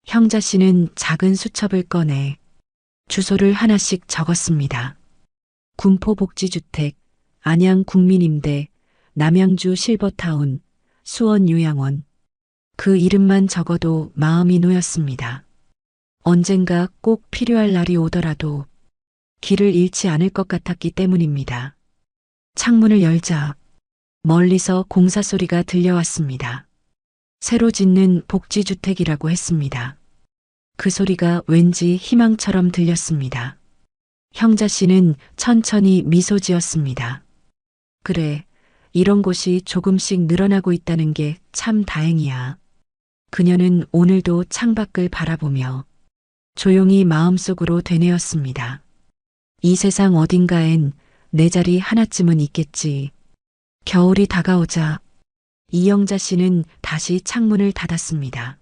형자 씨는 작은 수첩을 꺼내 주소를 하나씩 적었습니다. 군포복지주택, 안양국민임대, 남양주 실버타운, 수원요양원. 그 이름만 적어도 마음이 놓였습니다. 언젠가 꼭 필요할 날이 오더라도 길을 잃지 않을 것 같았기 때문입니다. 창문을 열자 멀리서 공사 소리가 들려왔습니다. 새로 짓는 복지주택이라고 했습니다. 그 소리가 왠지 희망처럼 들렸습니다. 형자 씨는 천천히 미소 지었습니다. 그래, 이런 곳이 조금씩 늘어나고 있다는 게 참 다행이야. 그녀는 오늘도 창밖을 바라보며 조용히 마음속으로 되뇌었습니다. 이 세상 어딘가엔 내 자리 하나쯤은 있겠지. 겨울이 다가오자 이영자 씨는 다시 창문을 닫았습니다.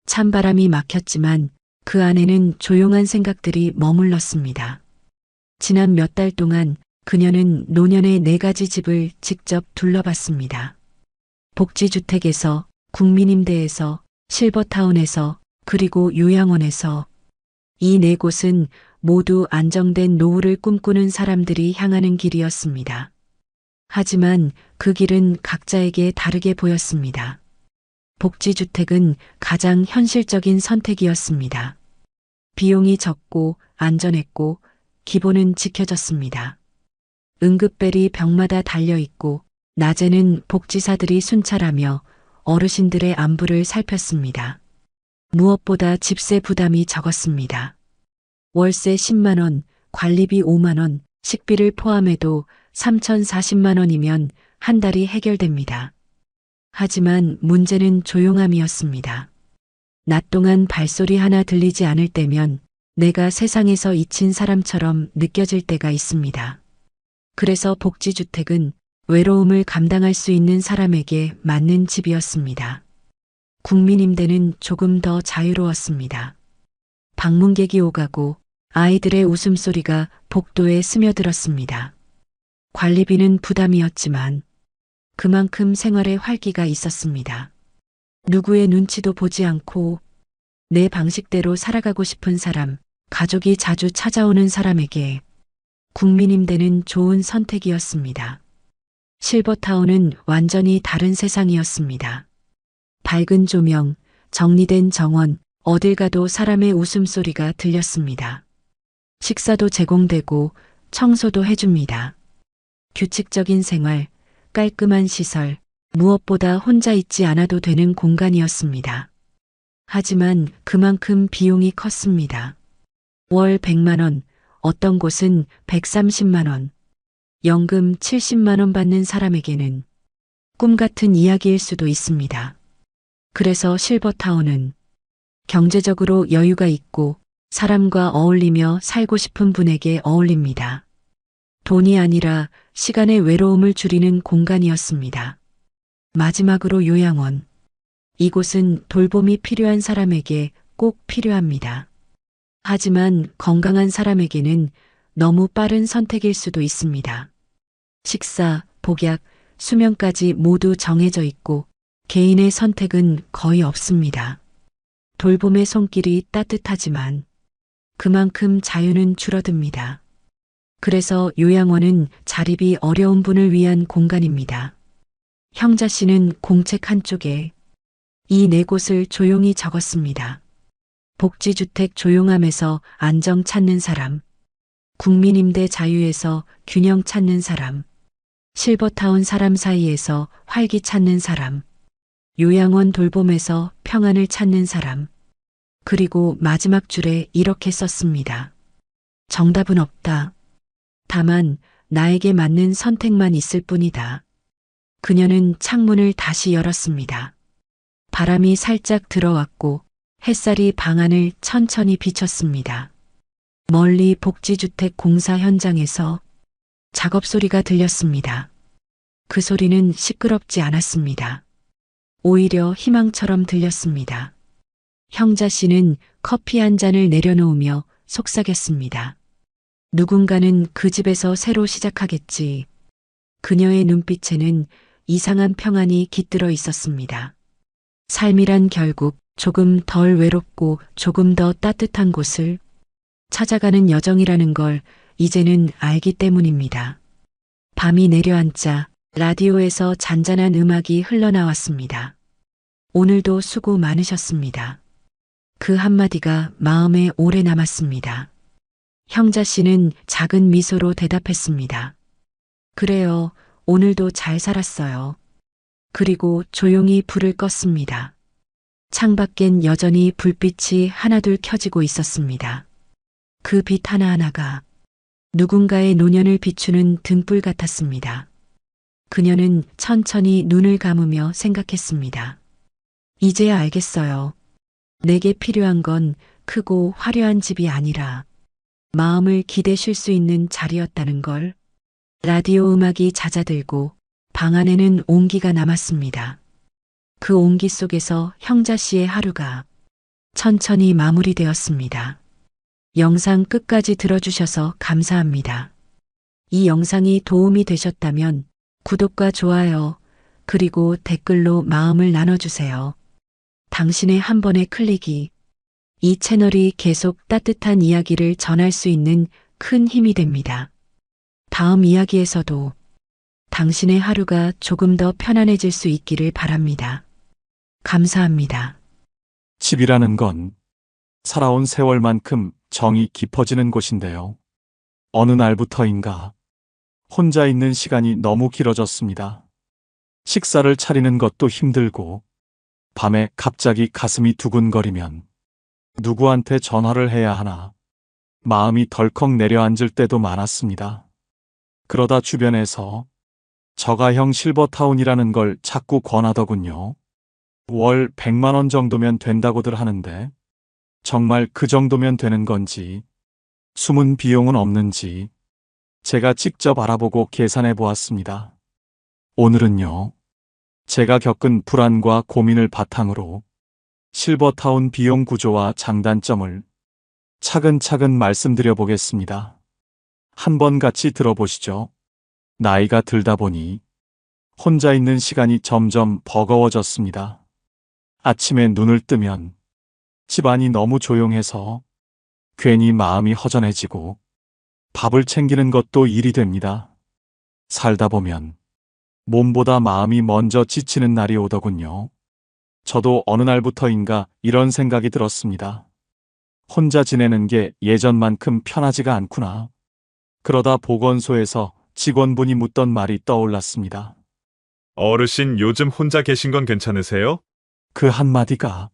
찬바람이 막혔지만 그 안에는 조용한 생각들이 머물렀습니다. 지난 몇 달 동안 그녀는 노년의 4가지 집을 직접 둘러봤습니다. 복지주택에서, 국민임대에서, 실버타운에서, 그리고 요양원에서. 이 4곳은 모두 안정된 노후를 꿈꾸는 사람들이 향하는 길이었습니다. 하지만 그 길은 각자에게 다르게 보였습니다. 복지주택은 가장 현실적인 선택이었습니다. 비용이 적고 안전했고 기본은 지켜졌습니다. 응급벨이 벽마다 달려있고 낮에는 복지사들이 순찰하며 어르신들의 안부를 살폈습니다. 무엇보다 집세 부담이 적었습니다. 월세 10만 원, 관리비 5만 원, 식비를 포함해도 3,040만 원이면 한 달이 해결됩니다. 하지만 문제는 조용함이었습니다. 낮 동안 발소리 하나 들리지 않을 때면 내가 세상에서 잊힌 사람처럼 느껴질 때가 있습니다. 그래서 복지주택은 외로움을 감당할 수 있는 사람에게 맞는 집이었습니다. 국민임대는 조금 더 자유로웠습니다. 방문객이 오가고 아이들의 웃음소리가 복도에 스며들었습니다. 관리비는 부담이었지만 그만큼 생활에 활기가 있었습니다. 누구의 눈치도 보지 않고 내 방식대로 살아가고 싶은 사람, 가족이 자주 찾아오는 사람에게 국민임대는 좋은 선택이었습니다. 실버타운은 완전히 다른 세상이었습니다. 밝은 조명, 정리된 정원, 어딜 가도 사람의 웃음소리가 들렸습니다. 식사도 제공되고 청소도 해줍니다. 규칙적인 생활, 깔끔한 시설, 무엇보다 혼자 있지 않아도 되는 공간이었습니다. 하지만 그만큼 비용이 컸습니다. 월 100만 원, 어떤 곳은 130만 원, 연금 70만 원 받는 사람에게는 꿈 같은 이야기일 수도 있습니다. 그래서 실버타운은 경제적으로 여유가 있고 사람과 어울리며 살고 싶은 분에게 어울립니다. 돈이 아니라 시간의 외로움을 줄이는 공간이었습니다. 마지막으로 요양원. 이곳은 돌봄이 필요한 사람에게 꼭 필요합니다. 하지만 건강한 사람에게는 너무 빠른 선택일 수도 있습니다. 식사, 복약, 수면까지 모두 정해져 있고 개인의 선택은 거의 없습니다. 돌봄의 손길이 따뜻하지만 그만큼 자유는 줄어듭니다. 그래서 요양원은 자립이 어려운 분을 위한 공간입니다. 형자 씨는 공책 한쪽에 이 4곳을 조용히 적었습니다. 복지주택 조용함에서 안정 찾는 사람, 국민임대 자유에서 균형 찾는 사람, 실버타운 사람 사이에서 활기 찾는 사람, 요양원 돌봄에서 평안을 찾는 사람, 그리고 마지막 줄에 이렇게 썼습니다. 정답은 없다. 다만 나에게 맞는 선택만 있을 뿐이다. 그녀는 창문을 다시 열었습니다. 바람이 살짝 들어왔고 햇살이 방 안을 천천히 비쳤습니다. 멀리 복지주택 공사 현장에서 작업 소리가 들렸습니다. 그 소리는 시끄럽지 않았습니다. 오히려 희망처럼 들렸습니다. 형자 씨는 커피 한 잔을 내려놓으며 속삭였습니다. 누군가는 그 집에서 새로 시작하겠지. 그녀의 눈빛에는 이상한 평안이 깃들어 있었습니다. 삶이란 결국 조금 덜 외롭고 조금 더 따뜻한 곳을 찾아가는 여정이라는 걸 이제는 알기 때문입니다. 밤이 내려앉자 라디오에서 잔잔한 음악이 흘러나왔습니다. 오늘도 수고 많으셨습니다. 그 한마디가 마음에 오래 남았습니다. 형자 씨는 작은 미소로 대답했습니다. 그래요, 오늘도 잘 살았어요. 그리고 조용히 불을 껐습니다. 창밖엔 여전히 불빛이 하나둘 켜지고 있었습니다. 그 빛 하나하나가 누군가의 노년을 비추는 등불 같았습니다. 그녀는 천천히 눈을 감으며 생각했습니다. 이제야 알겠어요. 내게 필요한 건 크고 화려한 집이 아니라 마음을 기대 쉴 수 있는 자리였다는 걸. 라디오 음악이 잦아들고 방 안에는 온기가 남았습니다. 그 온기 속에서 형자 씨의 하루가 천천히 마무리되었습니다. 영상 끝까지 들어주셔서 감사합니다. 이 영상이 도움이 되셨다면 구독과 좋아요, 그리고 댓글로 마음을 나눠주세요. 당신의 한 번의 클릭이 이 채널이 계속 따뜻한 이야기를 전할 수 있는 큰 힘이 됩니다. 다음 이야기에서도 당신의 하루가 조금 더 편안해질 수 있기를 바랍니다. 감사합니다. 집이라는 건 살아온 세월만큼 정이 깊어지는 곳인데요. 어느 날부터인가 혼자 있는 시간이 너무 길어졌습니다. 식사를 차리는 것도 힘들고 밤에 갑자기 가슴이 두근거리면 누구한테 전화를 해야 하나 마음이 덜컥 내려앉을 때도 많았습니다. 그러다 주변에서 저가형 실버타운이라는 걸 자꾸 권하더군요. 월 100만 원 정도면 된다고들 하는데 정말 그 정도면 되는 건지 숨은 비용은 없는지 제가 직접 알아보고 계산해 보았습니다. 오늘은요, 제가 겪은 불안과 고민을 바탕으로 실버타운 비용 구조와 장단점을 차근차근 말씀드려 보겠습니다. 한번 같이 들어보시죠. 나이가 들다 보니 혼자 있는 시간이 점점 버거워졌습니다. 아침에 눈을 뜨면 집안이 너무 조용해서 괜히 마음이 허전해지고 밥을 챙기는 것도 일이 됩니다. 살다 보면 몸보다 마음이 먼저 지치는 날이 오더군요. 저도 어느 날부터인가 이런 생각이 들었습니다. 혼자 지내는 게 예전만큼 편하지가 않구나. 그러다 보건소에서 직원분이 묻던 말이 떠올랐습니다. 어르신 요즘 혼자 계신 건 괜찮으세요? 그 한마디가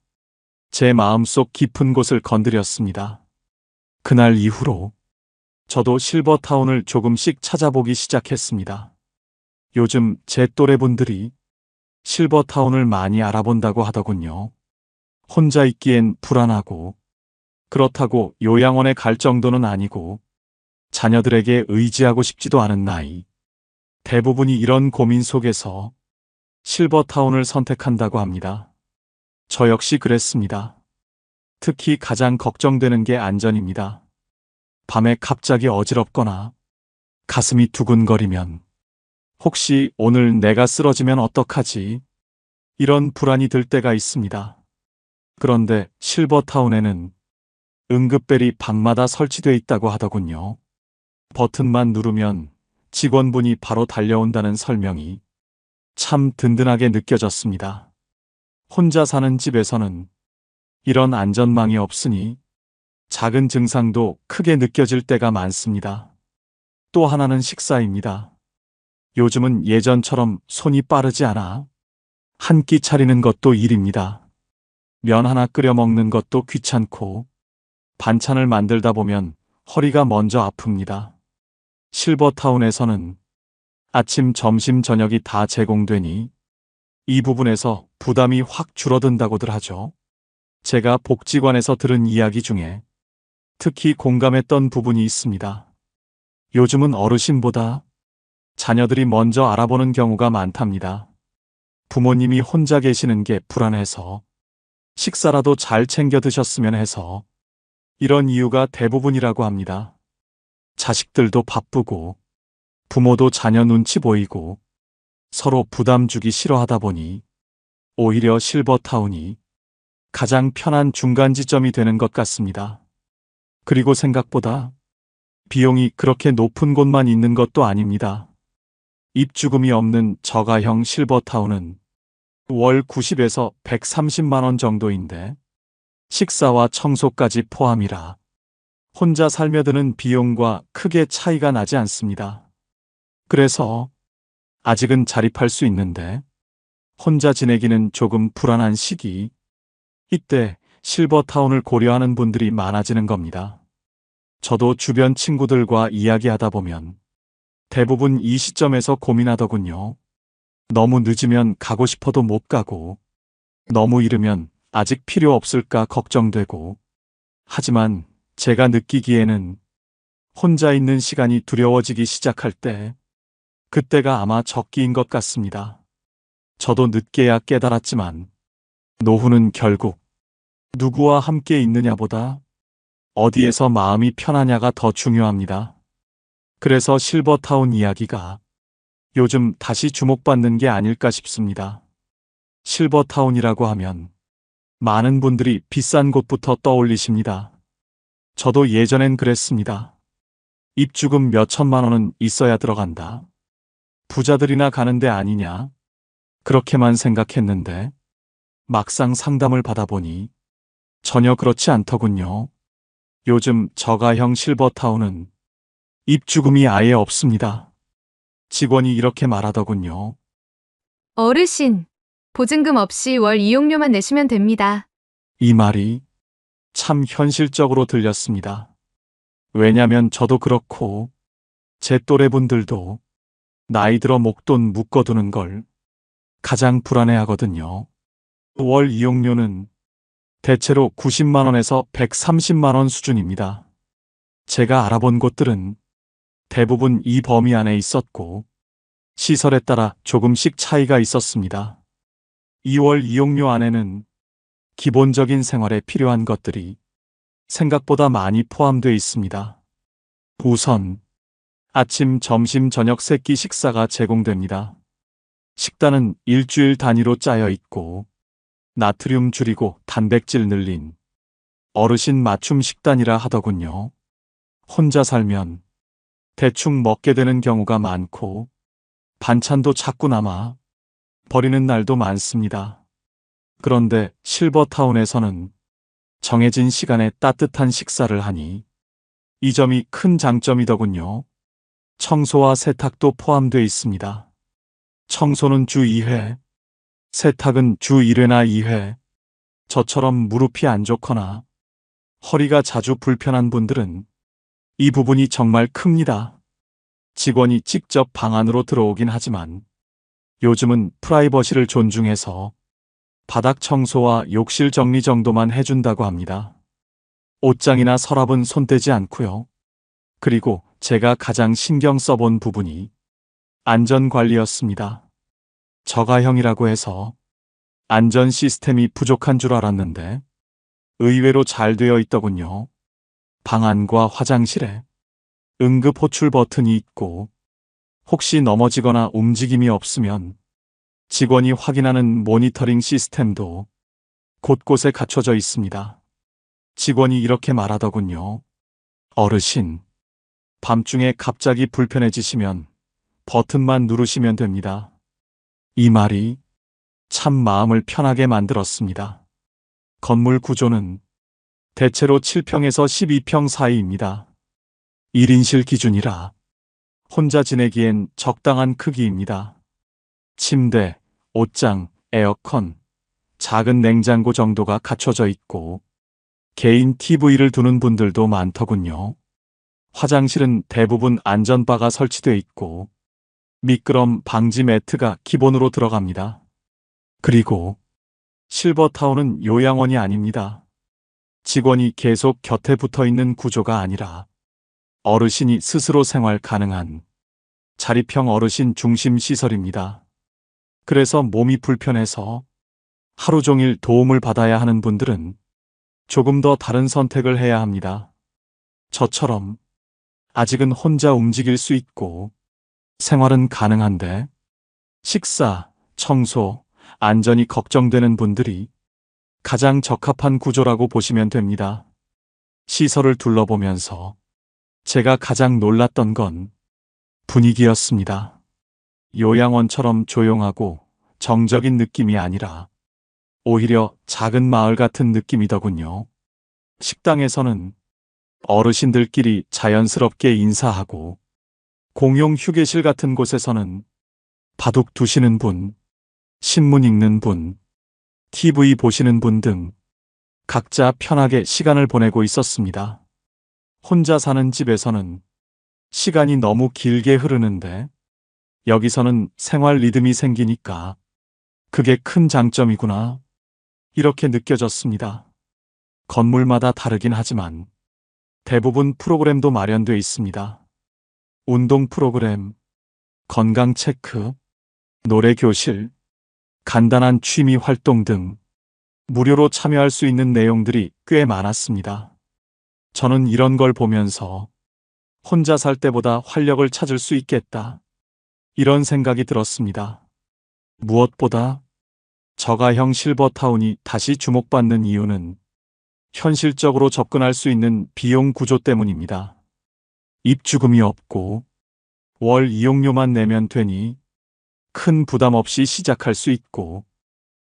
제 마음속 깊은 곳을 건드렸습니다. 그날 이후로 저도 실버타운을 조금씩 찾아보기 시작했습니다. 요즘 제 또래 분들이 실버타운을 많이 알아본다고 하더군요. 혼자 있기엔 불안하고 그렇다고 요양원에 갈 정도는 아니고 자녀들에게 의지하고 싶지도 않은 나이. 대부분이 이런 고민 속에서 실버타운을 선택한다고 합니다. 저 역시 그랬습니다. 특히 가장 걱정되는 게 안전입니다. 밤에 갑자기 어지럽거나 가슴이 두근거리면 혹시 오늘 내가 쓰러지면 어떡하지? 이런 불안이 들 때가 있습니다. 그런데 실버타운에는 응급벨이 방마다 설치되어 있다고 하더군요. 버튼만 누르면 직원분이 바로 달려온다는 설명이 참 든든하게 느껴졌습니다. 혼자 사는 집에서는 이런 안전망이 없으니 작은 증상도 크게 느껴질 때가 많습니다. 또 하나는 식사입니다. 요즘은 예전처럼 손이 빠르지 않아 한 끼 차리는 것도 일입니다. 면 하나 끓여 먹는 것도 귀찮고 반찬을 만들다 보면 허리가 먼저 아픕니다. 실버타운에서는 아침, 점심, 저녁이 다 제공되니 이 부분에서 부담이 확 줄어든다고들 하죠. 제가 복지관에서 들은 이야기 중에 특히 공감했던 부분이 있습니다. 요즘은 어르신보다 자녀들이 먼저 알아보는 경우가 많답니다. 부모님이 혼자 계시는 게 불안해서 식사라도 잘 챙겨 드셨으면 해서 이런 이유가 대부분이라고 합니다. 자식들도 바쁘고 부모도 자녀 눈치 보이고 서로 부담 주기 싫어하다 보니 오히려 실버타운이 가장 편한 중간 지점이 되는 것 같습니다. 그리고 생각보다 비용이 그렇게 높은 곳만 있는 것도 아닙니다. 입주금이 없는 저가형 실버타운은 월 90에서 130만 원 정도인데 식사와 청소까지 포함이라 혼자 살며 드는 비용과 크게 차이가 나지 않습니다. 그래서 아직은 자립할 수 있는데 혼자 지내기는 조금 불안한 시기, 이때 실버타운을 고려하는 분들이 많아지는 겁니다. 저도 주변 친구들과 이야기하다 보면 대부분 이 시점에서 고민하더군요. 너무 늦으면 가고 싶어도 못 가고, 너무 이르면 아직 필요 없을까 걱정되고, 하지만 제가 느끼기에는 혼자 있는 시간이 두려워지기 시작할 때, 그때가 아마 적기인 것 같습니다. 저도 늦게야 깨달았지만, 노후는 결국 누구와 함께 있느냐보다 어디에서 마음이 편하냐가 더 중요합니다. 그래서 실버타운 이야기가 요즘 다시 주목받는 게 아닐까 싶습니다. 실버타운이라고 하면 많은 분들이 비싼 곳부터 떠올리십니다. 저도 예전엔 그랬습니다. 입주금 몇 천만 원은 있어야 들어간다. 부자들이나 가는 데 아니냐? 그렇게만 생각했는데 막상 상담을 받아보니 전혀 그렇지 않더군요. 요즘 저가형 실버타운은 입주금이 아예 없습니다. 직원이 이렇게 말하더군요. 어르신, 보증금 없이 월 이용료만 내시면 됩니다. 이 말이 참 현실적으로 들렸습니다. 왜냐면 저도 그렇고 제 또래 분들도 나이 들어 목돈 묶어두는 걸 가장 불안해하거든요. 월 이용료는 대체로 90만 원에서 130만 원 수준입니다. 제가 알아본 곳들은 대부분 이 범위 안에 있었고 시설에 따라 조금씩 차이가 있었습니다. 2월 이용료 안에는 기본적인 생활에 필요한 것들이 생각보다 많이 포함되어 있습니다. 우선 아침, 점심, 저녁 세 끼 식사가 제공됩니다. 식단은 일주일 단위로 짜여 있고 나트륨 줄이고 단백질 늘린 어르신 맞춤 식단이라 하더군요. 혼자 살면 대충 먹게 되는 경우가 많고 반찬도 자꾸 남아 버리는 날도 많습니다. 그런데 실버타운에서는 정해진 시간에 따뜻한 식사를 하니 이 점이 큰 장점이더군요. 청소와 세탁도 포함되어 있습니다. 청소는 주 2회, 세탁은 주 1회나 2회. 저처럼 무릎이 안 좋거나 허리가 자주 불편한 분들은 이 부분이 정말 큽니다. 직원이 직접 방 안으로 들어오긴 하지만 요즘은 프라이버시를 존중해서 바닥 청소와 욕실 정리 정도만 해준다고 합니다. 옷장이나 서랍은 손대지 않고요. 그리고 제가 가장 신경 써본 부분이 안전관리였습니다. 저가형이라고 해서 안전 시스템이 부족한 줄 알았는데 의외로 잘 되어 있더군요. 방 안과 화장실에 응급 호출 버튼이 있고 혹시 넘어지거나 움직임이 없으면 직원이 확인하는 모니터링 시스템도 곳곳에 갖춰져 있습니다. 직원이 이렇게 말하더군요. 어르신, 밤중에 갑자기 불편해지시면 버튼만 누르시면 됩니다. 이 말이 참 마음을 편하게 만들었습니다. 건물 구조는 대체로 7평에서 12평 사이입니다. 1인실 기준이라 혼자 지내기엔 적당한 크기입니다. 침대, 옷장, 에어컨, 작은 냉장고 정도가 갖춰져 있고 개인 TV를 두는 분들도 많더군요. 화장실은 대부분 안전바가 설치돼 있고 미끄럼 방지 매트가 기본으로 들어갑니다. 그리고 실버타운은 요양원이 아닙니다. 직원이 계속 곁에 붙어 있는 구조가 아니라 어르신이 스스로 생활 가능한 자립형 어르신 중심 시설입니다. 그래서 몸이 불편해서 하루 종일 도움을 받아야 하는 분들은 조금 더 다른 선택을 해야 합니다. 저처럼 아직은 혼자 움직일 수 있고 생활은 가능한데 식사, 청소, 안전이 걱정되는 분들이 가장 적합한 구조라고 보시면 됩니다. 시설을 둘러보면서 제가 가장 놀랐던 건 분위기였습니다. 요양원처럼 조용하고 정적인 느낌이 아니라 오히려 작은 마을 같은 느낌이더군요. 식당에서는 어르신들끼리 자연스럽게 인사하고 공용 휴게실 같은 곳에서는 바둑 두시는 분, 신문 읽는 분, TV 보시는 분 등 각자 편하게 시간을 보내고 있었습니다. 혼자 사는 집에서는 시간이 너무 길게 흐르는데 여기서는 생활 리듬이 생기니까 그게 큰 장점이구나. 이렇게 느껴졌습니다. 건물마다 다르긴 하지만 대부분 프로그램도 마련돼 있습니다. 운동 프로그램, 건강 체크, 노래 교실, 간단한 취미 활동 등 무료로 참여할 수 있는 내용들이 꽤 많았습니다. 저는 이런 걸 보면서 혼자 살 때보다 활력을 찾을 수 있겠다. 이런 생각이 들었습니다. 무엇보다 저가형 실버타운이 다시 주목받는 이유는 현실적으로 접근할 수 있는 비용 구조 때문입니다. 입주금이 없고 월 이용료만 내면 되니 큰 부담 없이 시작할 수 있고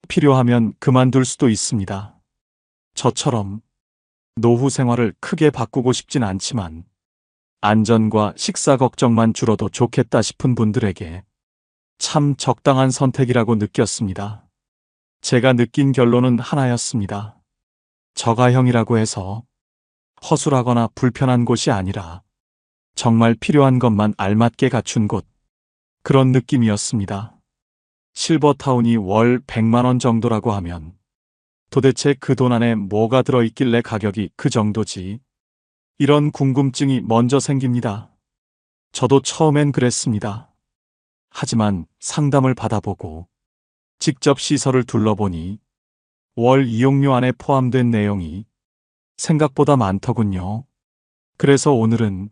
필요하면 그만둘 수도 있습니다. 저처럼 노후 생활을 크게 바꾸고 싶진 않지만 안전과 식사 걱정만 줄어도 좋겠다 싶은 분들에게 참 적당한 선택이라고 느꼈습니다. 제가 느낀 결론은 하나였습니다. 저가형이라고 해서 허술하거나 불편한 곳이 아니라 정말 필요한 것만 알맞게 갖춘 곳, 그런 느낌이었습니다. 실버타운이 월 100만 원 정도라고 하면 도대체 그 돈 안에 뭐가 들어있길래 가격이 그 정도지? 이런 궁금증이 먼저 생깁니다. 저도 처음엔 그랬습니다. 하지만 상담을 받아보고 직접 시설을 둘러보니 월 이용료 안에 포함된 내용이 생각보다 많더군요. 그래서 오늘은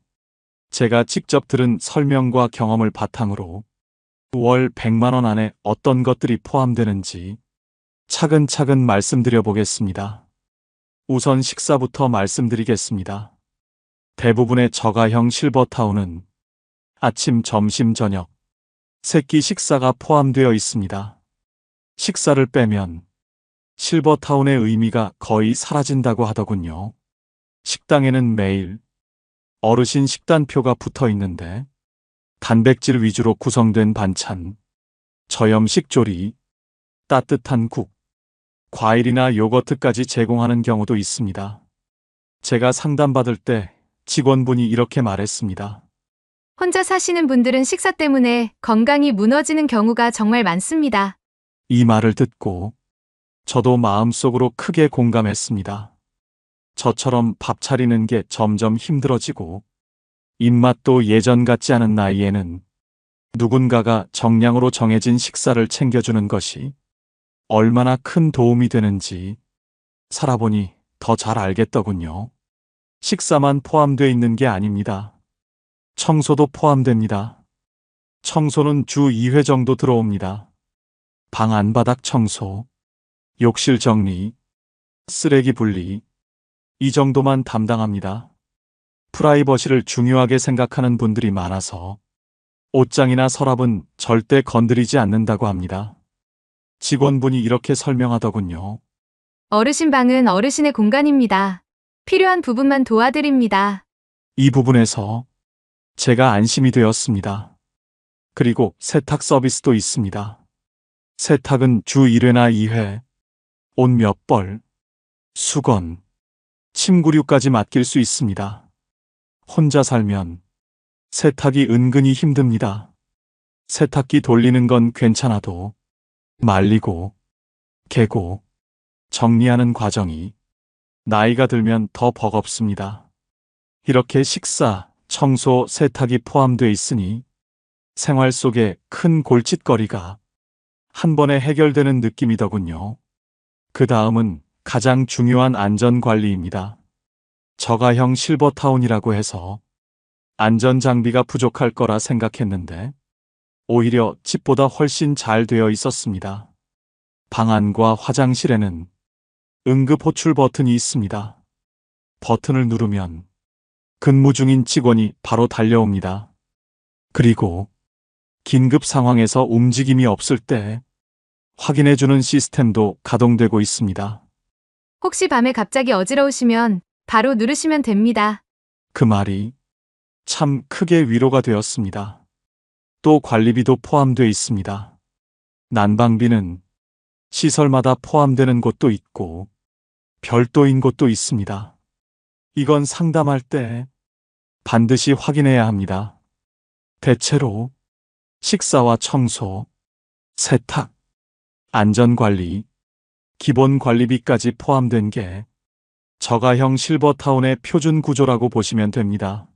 제가 직접 들은 설명과 경험을 바탕으로 월 100만 원 안에 어떤 것들이 포함되는지 차근차근 말씀드려 보겠습니다. 우선 식사부터 말씀드리겠습니다. 대부분의 저가형 실버타운은 아침, 점심, 저녁, 세끼 식사가 포함되어 있습니다. 식사를 빼면 실버타운의 의미가 거의 사라진다고 하더군요. 식당에는 매일 어르신 식단표가 붙어 있는데 단백질 위주로 구성된 반찬, 저염식 조리, 따뜻한 국, 과일이나 요거트까지 제공하는 경우도 있습니다. 제가 상담받을 때 직원분이 이렇게 말했습니다. 혼자 사시는 분들은 식사 때문에 건강이 무너지는 경우가 정말 많습니다. 이 말을 듣고 저도 마음속으로 크게 공감했습니다. 저처럼 밥 차리는 게 점점 힘들어지고 입맛도 예전 같지 않은 나이에는 누군가가 정량으로 정해진 식사를 챙겨주는 것이 얼마나 큰 도움이 되는지 살아보니 더 잘 알겠더군요. 식사만 포함되어 있는 게 아닙니다. 청소도 포함됩니다. 청소는 주 2회 정도 들어옵니다. 방 안바닥 청소, 욕실 정리, 쓰레기 분리, 이 정도만 담당합니다. 프라이버시를 중요하게 생각하는 분들이 많아서 옷장이나 서랍은 절대 건드리지 않는다고 합니다. 직원분이 이렇게 설명하더군요. 어르신 방은 어르신의 공간입니다. 필요한 부분만 도와드립니다. 이 부분에서 제가 안심이 되었습니다. 그리고 세탁 서비스도 있습니다. 세탁은 주 1회나 2회, 옷 몇 벌, 수건, 침구류까지 맡길 수 있습니다. 혼자 살면 세탁이 은근히 힘듭니다. 세탁기 돌리는 건 괜찮아도 말리고 개고 정리하는 과정이 나이가 들면 더 버겁습니다. 이렇게 식사, 청소, 세탁이 포함되어 있으니 생활 속에 큰 골칫거리가 한 번에 해결되는 느낌이더군요. 그 다음은 가장 중요한 안전관리입니다. 저가형 실버타운이라고 해서 안전장비가 부족할 거라 생각했는데 오히려 집보다 훨씬 잘 되어 있었습니다. 방 안과 화장실에는 응급 호출 버튼이 있습니다. 버튼을 누르면 근무 중인 직원이 바로 달려옵니다. 그리고 긴급 상황에서 움직임이 없을 때 확인해주는 시스템도 가동되고 있습니다. 혹시 밤에 갑자기 어지러우시면 바로 누르시면 됩니다. 그 말이 참 크게 위로가 되었습니다. 또 관리비도 포함되어 있습니다. 난방비는 시설마다 포함되는 곳도 있고 별도인 곳도 있습니다. 이건 상담할 때 반드시 확인해야 합니다. 대체로 식사와 청소, 세탁, 안전관리, 기본 관리비까지 포함된 게 저가형 실버타운의 표준 구조라고 보시면 됩니다.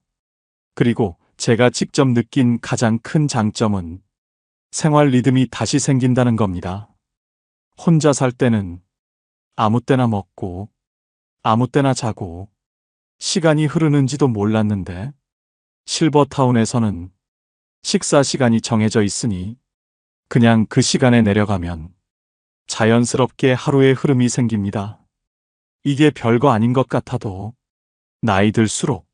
그리고 제가 직접 느낀 가장 큰 장점은 생활 리듬이 다시 생긴다는 겁니다. 혼자 살 때는 아무 때나 먹고 아무 때나 자고 시간이 흐르는지도 몰랐는데 실버타운에서는 식사 시간이 정해져 있으니 그냥 그 시간에 내려가면 자연스럽게 하루의 흐름이 생깁니다. 이게 별거 아닌 것 같아도 나이 들수록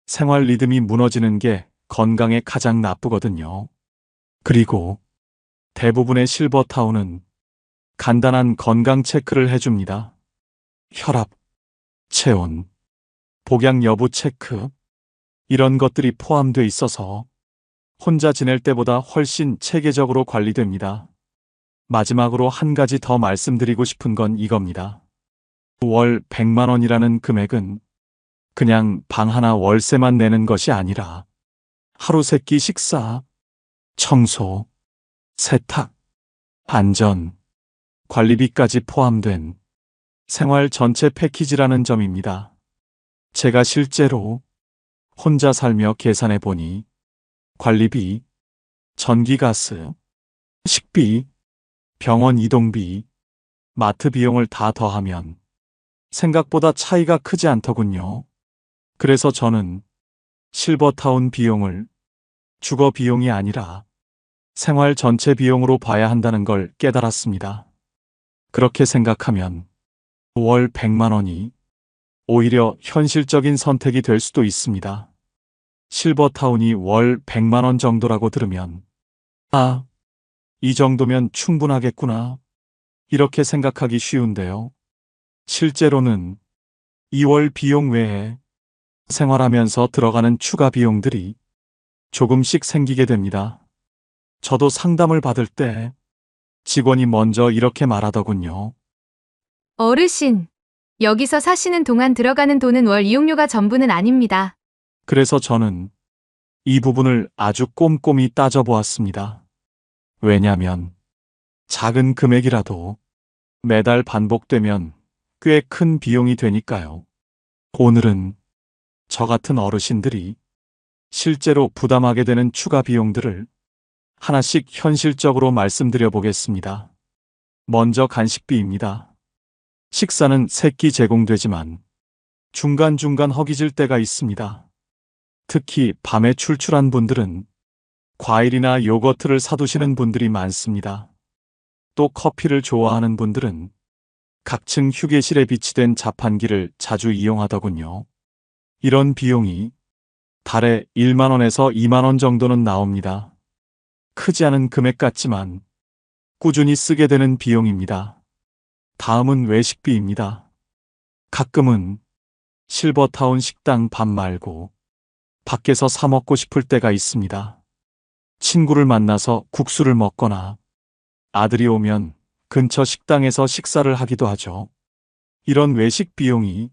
생활 리듬이 무너지는 게 건강에 가장 나쁘거든요. 그리고 대부분의 실버타운은 간단한 건강 체크를 해줍니다. 혈압, 체온, 복약 여부 체크, 이런 것들이 포함되어 있어서 혼자 지낼 때보다 훨씬 체계적으로 관리됩니다. 마지막으로 한 가지 더 말씀드리고 싶은 건 이겁니다. 월 100만 원이라는 금액은 그냥 방 하나 월세만 내는 것이 아니라 하루 세끼 식사, 청소, 세탁, 안전, 관리비까지 포함된 생활 전체 패키지라는 점입니다. 제가 실제로 혼자 살며 계산해 보니 관리비, 전기가스, 식비, 병원 이동비, 마트 비용을 다 더하면 생각보다 차이가 크지 않더군요. 그래서 저는 실버타운 비용을 주거 비용이 아니라 생활 전체 비용으로 봐야 한다는 걸 깨달았습니다. 그렇게 생각하면 월 100만 원이 오히려 현실적인 선택이 될 수도 있습니다. 실버타운이 월 100만 원 정도라고 들으면 아, 이 정도면 충분하겠구나 이렇게 생각하기 쉬운데요. 실제로는 2월 비용 외에 생활하면서 들어가는 추가 비용들이 조금씩 생기게 됩니다. 저도 상담을 받을 때 직원이 먼저 이렇게 말하더군요. 어르신, 여기서 사시는 동안 들어가는 돈은 월 이용료가 전부는 아닙니다. 그래서 저는 이 부분을 아주 꼼꼼히 따져보았습니다. 왜냐면 작은 금액이라도 매달 반복되면 꽤 큰 비용이 되니까요. 오늘은 저 같은 어르신들이 실제로 부담하게 되는 추가 비용들을 하나씩 현실적으로 말씀드려 보겠습니다. 먼저 간식비입니다. 식사는 3끼 제공되지만 중간중간 허기질 때가 있습니다. 특히 밤에 출출한 분들은 과일이나 요거트를 사두시는 분들이 많습니다. 또 커피를 좋아하는 분들은 각층 휴게실에 비치된 자판기를 자주 이용하더군요. 이런 비용이 달에 1만 원에서 2만 원 정도는 나옵니다. 크지 않은 금액 같지만 꾸준히 쓰게 되는 비용입니다. 다음은 외식비입니다. 가끔은 실버타운 식당 밥 말고 밖에서 사 먹고 싶을 때가 있습니다. 친구를 만나서 국수를 먹거나 아들이 오면 근처 식당에서 식사를 하기도 하죠. 이런 외식 비용이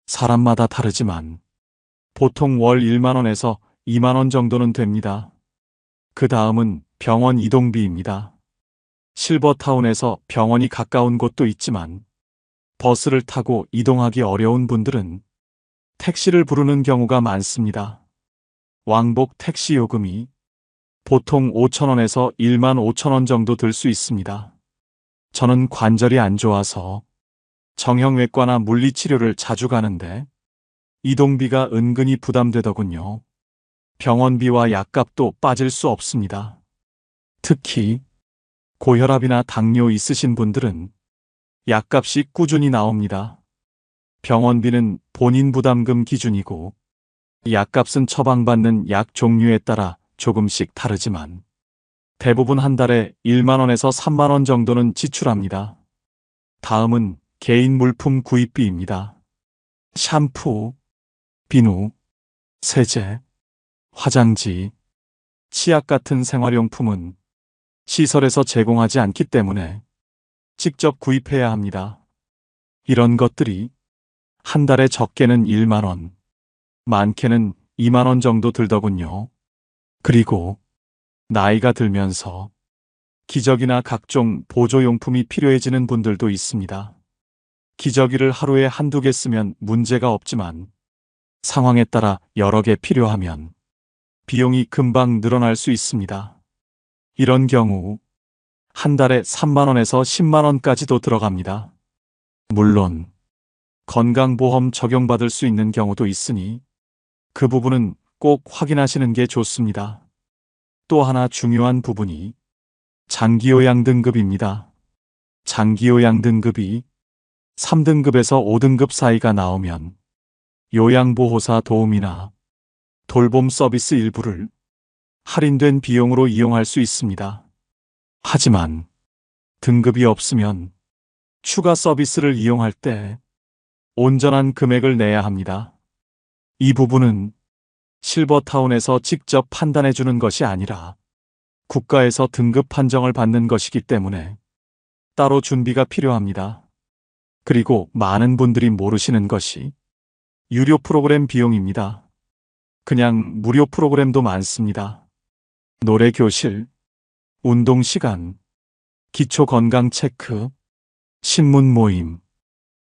사람마다 다르지만 보통 월 1만 원에서 2만 원 정도는 됩니다. 그 다음은 병원 이동비입니다. 실버타운에서 병원이 가까운 곳도 있지만 버스를 타고 이동하기 어려운 분들은 택시를 부르는 경우가 많습니다. 왕복 택시 요금이 보통 5,000원에서 1만 5,000원 정도 들 수 있습니다. 저는 관절이 안 좋아서 정형외과나 물리치료를 자주 가는데 이동비가 은근히 부담되더군요. 병원비와 약값도 빠질 수 없습니다. 특히 고혈압이나 당뇨 있으신 분들은 약값이 꾸준히 나옵니다. 병원비는 본인 부담금 기준이고 약값은 처방받는 약 종류에 따라 조금씩 다르지만 대부분 한 달에 1만 원에서 3만 원 정도는 지출합니다. 다음은 개인 물품 구입비입니다. 샴푸, 비누, 세제, 화장지, 치약 같은 생활용품은 시설에서 제공하지 않기 때문에 직접 구입해야 합니다. 이런 것들이 한 달에 적게는 1만 원, 많게는 2만 원 정도 들더군요. 그리고 나이가 들면서 기저귀나 각종 보조용품이 필요해지는 분들도 있습니다. 기저귀를 하루에 한두 개 쓰면 문제가 없지만 상황에 따라 여러 개 필요하면 비용이 금방 늘어날 수 있습니다. 이런 경우 한 달에 3만 원에서 10만 원까지도 들어갑니다. 물론 건강보험 적용받을 수 있는 경우도 있으니 그 부분은 꼭 확인하시는 게 좋습니다. 또 하나 중요한 부분이 장기요양 등급입니다. 장기요양 등급이 3등급에서 5등급 사이가 나오면 요양보호사 도움이나 돌봄 서비스 일부를 할인된 비용으로 이용할 수 있습니다. 하지만 등급이 없으면 추가 서비스를 이용할 때 온전한 금액을 내야 합니다. 이 부분은 실버타운에서 직접 판단해 주는 것이 아니라 국가에서 등급 판정을 받는 것이기 때문에 따로 준비가 필요합니다. 그리고 많은 분들이 모르시는 것이 유료 프로그램 비용입니다. 그냥 무료 프로그램도 많습니다. 노래 교실, 운동 시간, 기초 건강 체크, 신문 모임,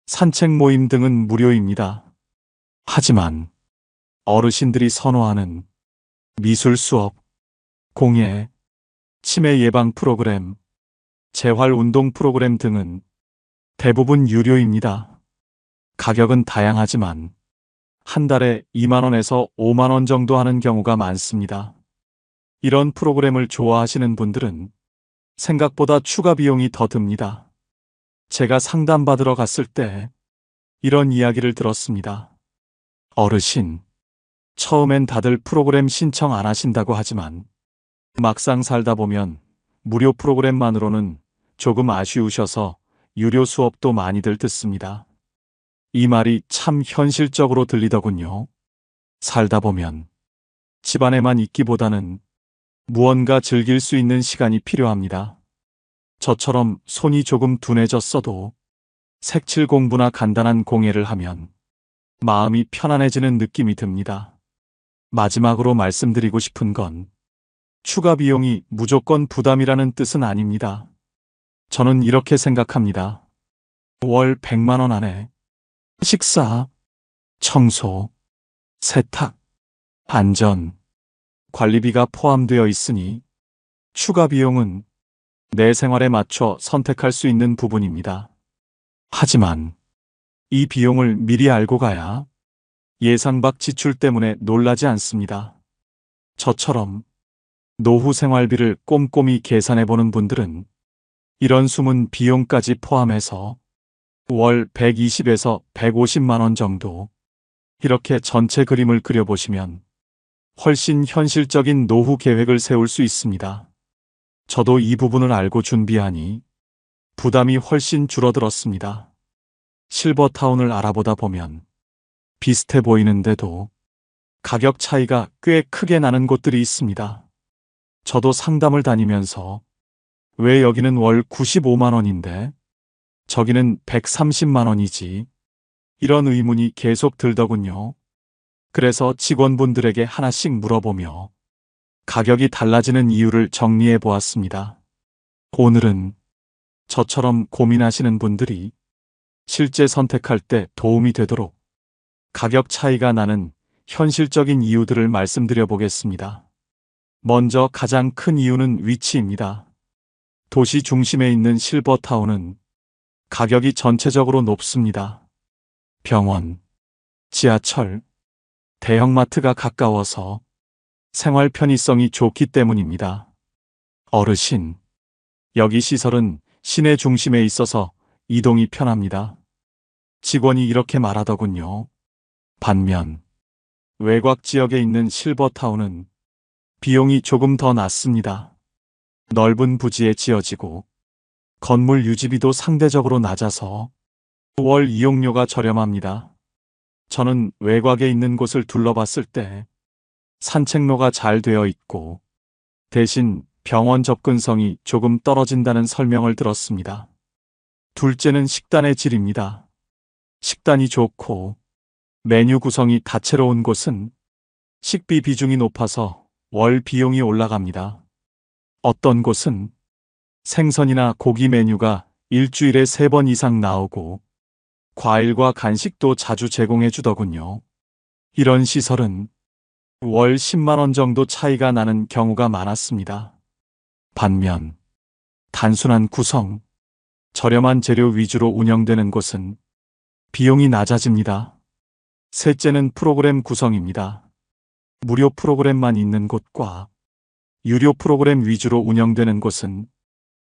산책 모임 등은 무료입니다. 하지만 어르신들이 선호하는 미술 수업, 공예, 치매 예방 프로그램, 재활 운동 프로그램 등은 대부분 유료입니다. 가격은 다양하지만 한 달에 2만 원에서 5만 원 정도 하는 경우가 많습니다. 이런 프로그램을 좋아하시는 분들은 생각보다 추가 비용이 더 듭니다. 제가 상담받으러 갔을 때 이런 이야기를 들었습니다. 어르신, 처음엔 다들 프로그램 신청 안 하신다고 하지만 막상 살다 보면 무료 프로그램만으로는 조금 아쉬우셔서 유료 수업도 많이들 듣습니다. 이 말이 참 현실적으로 들리더군요. 살다 보면 집안에만 있기보다는 무언가 즐길 수 있는 시간이 필요합니다. 저처럼 손이 조금 둔해졌어도 색칠 공부나 간단한 공예를 하면 마음이 편안해지는 느낌이 듭니다. 마지막으로 말씀드리고 싶은 건 추가 비용이 무조건 부담이라는 뜻은 아닙니다. 저는 이렇게 생각합니다. 월 100만 원 안에 식사, 청소, 세탁, 안전, 관리비가 포함되어 있으니 추가 비용은 내 생활에 맞춰 선택할 수 있는 부분입니다. 하지만 이 비용을 미리 알고 가야 예상 밖 지출 때문에 놀라지 않습니다. 저처럼 노후 생활비를 꼼꼼히 계산해 보는 분들은 이런 숨은 비용까지 포함해서 월 120에서 150만 원 정도 이렇게 전체 그림을 그려보시면 훨씬 현실적인 노후 계획을 세울 수 있습니다. 저도 이 부분을 알고 준비하니 부담이 훨씬 줄어들었습니다. 실버타운을 알아보다 보면 비슷해 보이는데도 가격 차이가 꽤 크게 나는 곳들이 있습니다. 저도 상담을 다니면서 왜 여기는 월 95만 원인데 저기는 130만 원이지? 이런 의문이 계속 들더군요. 그래서 직원분들에게 하나씩 물어보며 가격이 달라지는 이유를 정리해 보았습니다. 오늘은 저처럼 고민하시는 분들이 실제 선택할 때 도움이 되도록 가격 차이가 나는 현실적인 이유들을 말씀드려 보겠습니다. 먼저 가장 큰 이유는 위치입니다. 도시 중심에 있는 실버타운은 가격이 전체적으로 높습니다. 병원, 지하철, 대형마트가 가까워서 생활 편의성이 좋기 때문입니다. 어르신, 여기 시설은 시내 중심에 있어서 이동이 편합니다. 직원이 이렇게 말하더군요. 반면 외곽 지역에 있는 실버타운은 비용이 조금 더 낮습니다. 넓은 부지에 지어지고 건물 유지비도 상대적으로 낮아서 월 이용료가 저렴합니다. 저는 외곽에 있는 곳을 둘러봤을 때 산책로가 잘 되어 있고 대신 병원 접근성이 조금 떨어진다는 설명을 들었습니다. 둘째는 식단의 질입니다. 식단이 좋고 메뉴 구성이 다채로운 곳은 식비 비중이 높아서 월 비용이 올라갑니다. 어떤 곳은 생선이나 고기 메뉴가 일주일에 3번 이상 나오고 과일과 간식도 자주 제공해 주더군요. 이런 시설은 월 10만 원 정도 차이가 나는 경우가 많았습니다. 반면 단순한 구성, 저렴한 재료 위주로 운영되는 곳은 비용이 낮아집니다. 셋째는 프로그램 구성입니다. 무료 프로그램만 있는 곳과 유료 프로그램 위주로 운영되는 곳은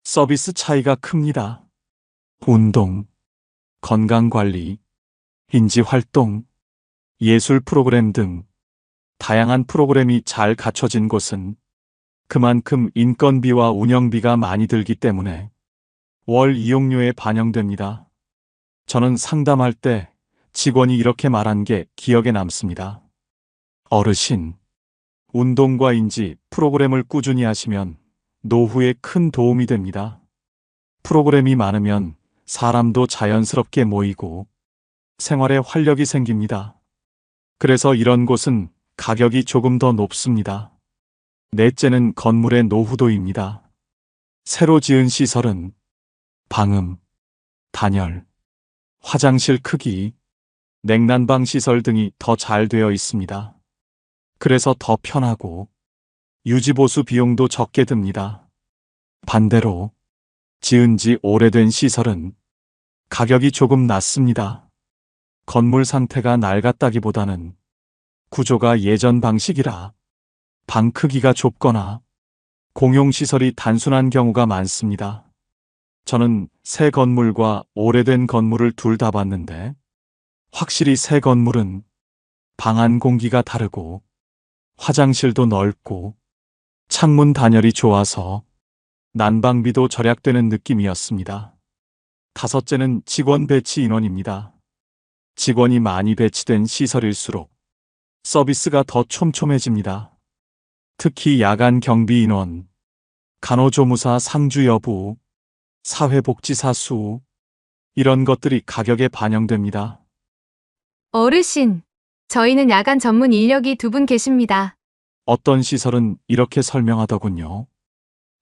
서비스 차이가 큽니다. 운동, 건강관리, 인지활동, 예술 프로그램 등 다양한 프로그램이 잘 갖춰진 곳은 그만큼 인건비와 운영비가 많이 들기 때문에 월 이용료에 반영됩니다. 저는 상담할 때 직원이 이렇게 말한 게 기억에 남습니다. 어르신, 운동과 인지 프로그램을 꾸준히 하시면 노후에 큰 도움이 됩니다. 프로그램이 많으면 사람도 자연스럽게 모이고 생활에 활력이 생깁니다. 그래서 이런 곳은 가격이 조금 더 높습니다. 넷째는 건물의 노후도입니다. 새로 지은 시설은 방음, 단열, 화장실 크기, 냉난방 시설 등이 더 잘 되어 있습니다. 그래서 더 편하고 유지보수 비용도 적게 듭니다. 반대로 지은 지 오래된 시설은 가격이 조금 낮습니다. 건물 상태가 낡았다기보다는 구조가 예전 방식이라 방 크기가 좁거나 공용시설이 단순한 경우가 많습니다. 저는 새 건물과 오래된 건물을 둘 다 봤는데 확실히 새 건물은 방 안 공기가 다르고 화장실도 넓고 창문 단열이 좋아서 난방비도 절약되는 느낌이었습니다. 다섯째는 직원 배치 인원입니다. 직원이 많이 배치된 시설일수록 서비스가 더 촘촘해집니다. 특히 야간 경비 인원, 간호조무사 상주 여부, 사회복지사 수, 이런 것들이 가격에 반영됩니다. 어르신, 저희는 야간 전문 인력이 2분 계십니다. 어떤 시설은 이렇게 설명하더군요.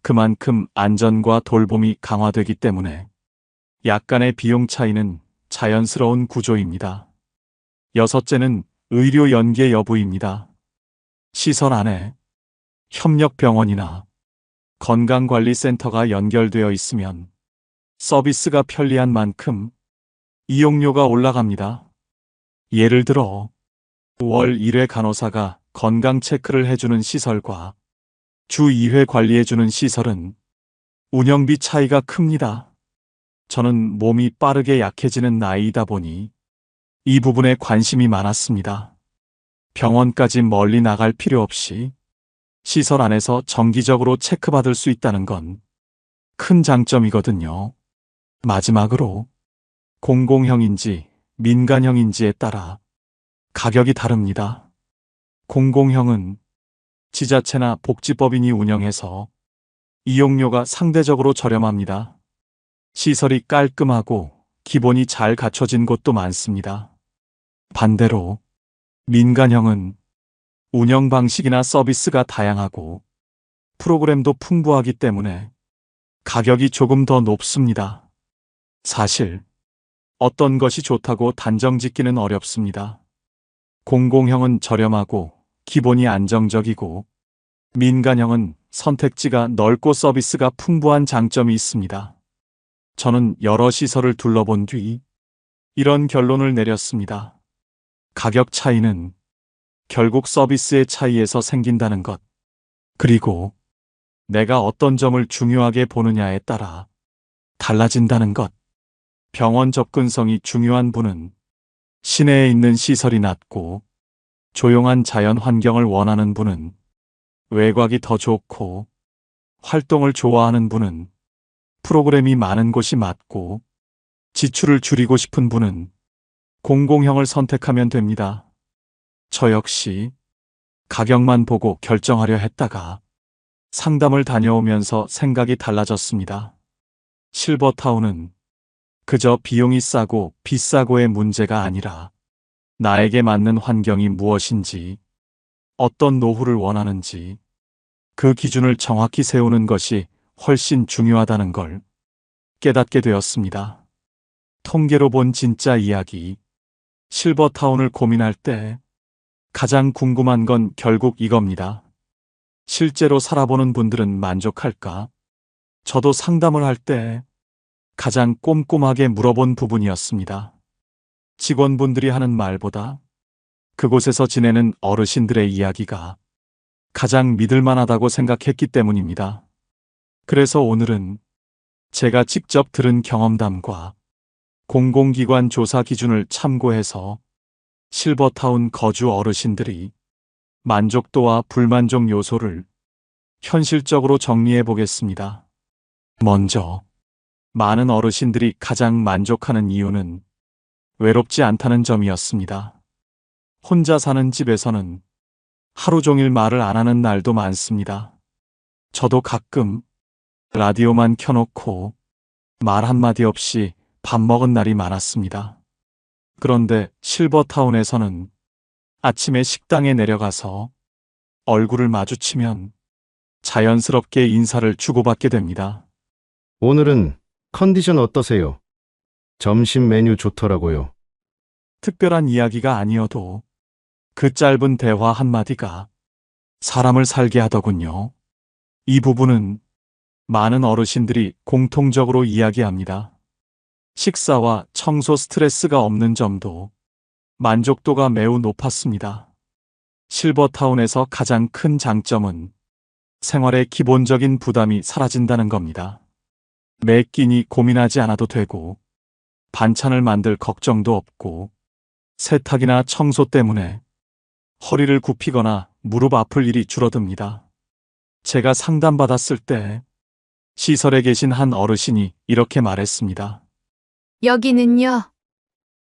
그만큼 안전과 돌봄이 강화되기 때문에 약간의 비용 차이는 자연스러운 구조입니다. 여섯째는 의료 연계 여부입니다. 시설 안에 협력병원이나 건강관리센터가 연결되어 있으면 서비스가 편리한 만큼 이용료가 올라갑니다. 예를 들어 월 1회 간호사가 건강 체크를 해주는 시설과 주 2회 관리해주는 시설은 운영비 차이가 큽니다. 저는 몸이 빠르게 약해지는 나이이다 보니 이 부분에 관심이 많았습니다. 병원까지 멀리 나갈 필요 없이 시설 안에서 정기적으로 체크받을 수 있다는 건 큰 장점이거든요. 마지막으로 공공형인지 민간형인지에 따라 가격이 다릅니다. 공공형은 지자체나 복지법인이 운영해서 이용료가 상대적으로 저렴합니다. 시설이 깔끔하고 기본이 잘 갖춰진 곳도 많습니다. 반대로 민간형은 운영 방식이나 서비스가 다양하고 프로그램도 풍부하기 때문에 가격이 조금 더 높습니다. 사실 어떤 것이 좋다고 단정 짓기는 어렵습니다. 공공형은 저렴하고 기본이 안정적이고 민간형은 선택지가 넓고 서비스가 풍부한 장점이 있습니다. 저는 여러 시설을 둘러본 뒤 이런 결론을 내렸습니다. 가격 차이는 결국 서비스의 차이에서 생긴다는 것. 그리고 내가 어떤 점을 중요하게 보느냐에 따라 달라진다는 것. 병원 접근성이 중요한 분은 시내에 있는 시설이 낮고 조용한 자연 환경을 원하는 분은 외곽이 더 좋고 활동을 좋아하는 분은 프로그램이 많은 곳이 맞고 지출을 줄이고 싶은 분은 공공형을 선택하면 됩니다. 저 역시 가격만 보고 결정하려 했다가 상담을 다녀오면서 생각이 달라졌습니다. 실버타운은 그저 비용이 싸고 비싸고의 문제가 아니라 나에게 맞는 환경이 무엇인지, 어떤 노후를 원하는지, 그 기준을 정확히 세우는 것이 훨씬 중요하다는 걸 깨닫게 되었습니다. 통계로 본 진짜 이야기. 실버타운을 고민할 때 가장 궁금한 건 결국 이겁니다. 실제로 살아보는 분들은 만족할까? 저도 상담을 할 때 가장 꼼꼼하게 물어본 부분이었습니다. 직원분들이 하는 말보다 그곳에서 지내는 어르신들의 이야기가 가장 믿을만하다고 생각했기 때문입니다. 그래서 오늘은 제가 직접 들은 경험담과 공공기관 조사 기준을 참고해서 실버타운 거주 어르신들이 만족도와 불만족 요소를 현실적으로 정리해 보겠습니다. 먼저, 많은 어르신들이 가장 만족하는 이유는 외롭지 않다는 점이었습니다. 혼자 사는 집에서는 하루 종일 말을 안 하는 날도 많습니다. 저도 가끔 라디오만 켜놓고 말 한마디 없이 밥 먹은 날이 많았습니다. 그런데 실버타운에서는 아침에 식당에 내려가서 얼굴을 마주치면 자연스럽게 인사를 주고받게 됩니다. 오늘은 컨디션 어떠세요? 점심 메뉴 좋더라고요. 특별한 이야기가 아니어도 그 짧은 대화 한마디가 사람을 살게 하더군요. 이 부분은 많은 어르신들이 공통적으로 이야기합니다. 식사와 청소 스트레스가 없는 점도 만족도가 매우 높았습니다. 실버타운에서 가장 큰 장점은 생활의 기본적인 부담이 사라진다는 겁니다. 매 끼니 고민하지 않아도 되고 반찬을 만들 걱정도 없고 세탁이나 청소 때문에 허리를 굽히거나 무릎 아플 일이 줄어듭니다. 제가 상담받았을 때 시설에 계신 한 어르신이 이렇게 말했습니다. 여기는요.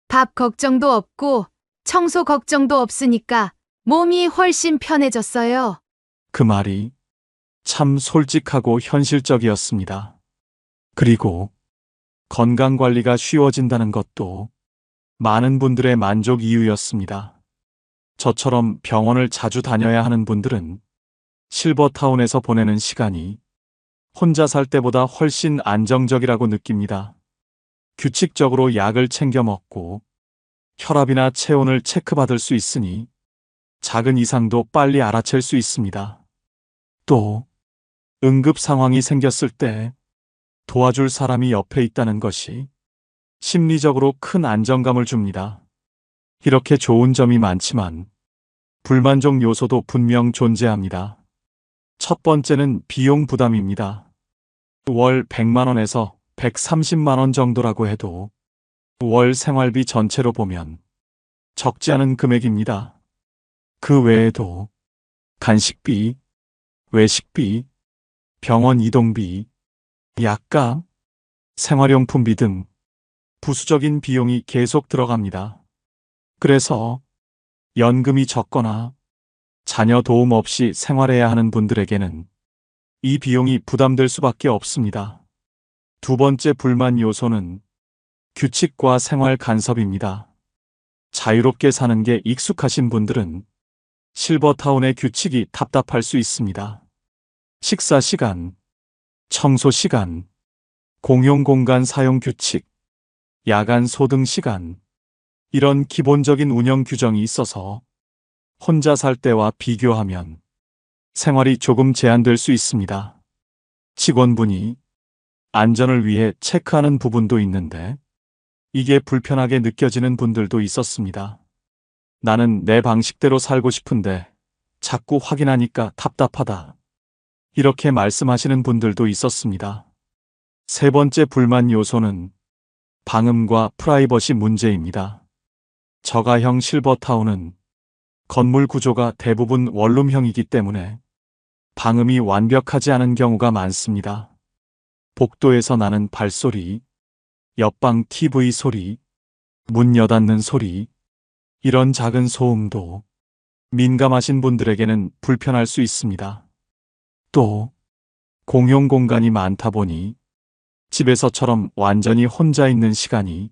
밥 걱정도 없고 청소 걱정도 없으니까 몸이 훨씬 편해졌어요. 그 말이 참 솔직하고 현실적이었습니다. 그리고 건강관리가 쉬워진다는 것도 많은 분들의 만족 이유였습니다. 저처럼 병원을 자주 다녀야 하는 분들은 실버타운에서 보내는 시간이 혼자 살 때보다 훨씬 안정적이라고 느낍니다. 규칙적으로 약을 챙겨 먹고 혈압이나 체온을 체크받을 수 있으니 작은 이상도 빨리 알아챌 수 있습니다. 또 응급 상황이 생겼을 때 도와줄 사람이 옆에 있다는 것이 심리적으로 큰 안정감을 줍니다. 이렇게 좋은 점이 많지만 불만족 요소도 분명 존재합니다. 첫 번째는 비용 부담입니다. 월 100만 원에서 130만 원 정도라고 해도 월 생활비 전체로 보면 적지 않은 금액입니다. 그 외에도 간식비, 외식비, 병원 이동비, 약값, 생활용품비 등 부수적인 비용이 계속 들어갑니다. 그래서 연금이 적거나 자녀 도움 없이 생활해야 하는 분들에게는 이 비용이 부담될 수밖에 없습니다. 두 번째 불만 요소는 규칙과 생활 간섭입니다. 자유롭게 사는 게 익숙하신 분들은 실버타운의 규칙이 답답할 수 있습니다. 식사 시간, 청소 시간, 공용 공간 사용 규칙, 야간 소등 시간, 이런 기본적인 운영 규정이 있어서 혼자 살 때와 비교하면 생활이 조금 제한될 수 있습니다. 직원분이 안전을 위해 체크하는 부분도 있는데 이게 불편하게 느껴지는 분들도 있었습니다. 나는 내 방식대로 살고 싶은데 자꾸 확인하니까 답답하다. 이렇게 말씀하시는 분들도 있었습니다. 세 번째 불만 요소는 방음과 프라이버시 문제입니다. 저가형 실버타운은 건물 구조가 대부분 원룸형이기 때문에 방음이 완벽하지 않은 경우가 많습니다. 복도에서 나는 발소리, 옆방 TV 소리, 문 여닫는 소리, 이런 작은 소음도 민감하신 분들에게는 불편할 수 있습니다. 또 공용 공간이 많다 보니 집에서처럼 완전히 혼자 있는 시간이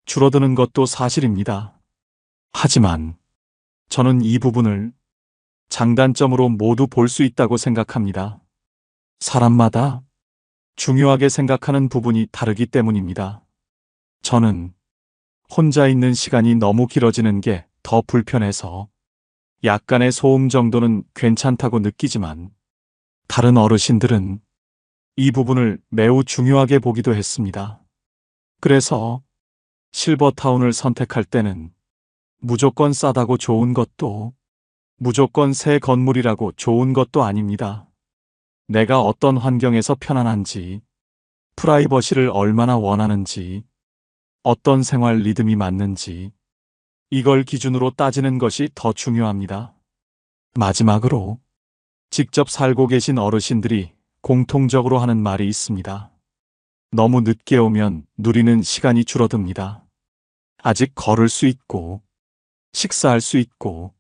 줄어드는 것도 사실입니다. 하지만 저는 이 부분을 장단점으로 모두 볼 수 있다고 생각합니다. 사람마다 중요하게 생각하는 부분이 다르기 때문입니다. 저는 혼자 있는 시간이 너무 길어지는 게 더 불편해서 약간의 소음 정도는 괜찮다고 느끼지만 다른 어르신들은 이 부분을 매우 중요하게 보기도 했습니다. 그래서 실버타운을 선택할 때는 무조건 싸다고 좋은 것도 무조건 새 건물이라고 좋은 것도 아닙니다. 내가 어떤 환경에서 편안한지, 프라이버시를 얼마나 원하는지, 어떤 생활 리듬이 맞는지, 이걸 기준으로 따지는 것이 더 중요합니다. 마지막으로 직접 살고 계신 어르신들이 공통적으로 하는 말이 있습니다. 너무 늦게 오면 누리는 시간이 줄어듭니다. 아직 걸을 수 있고, 식사할 수 있고,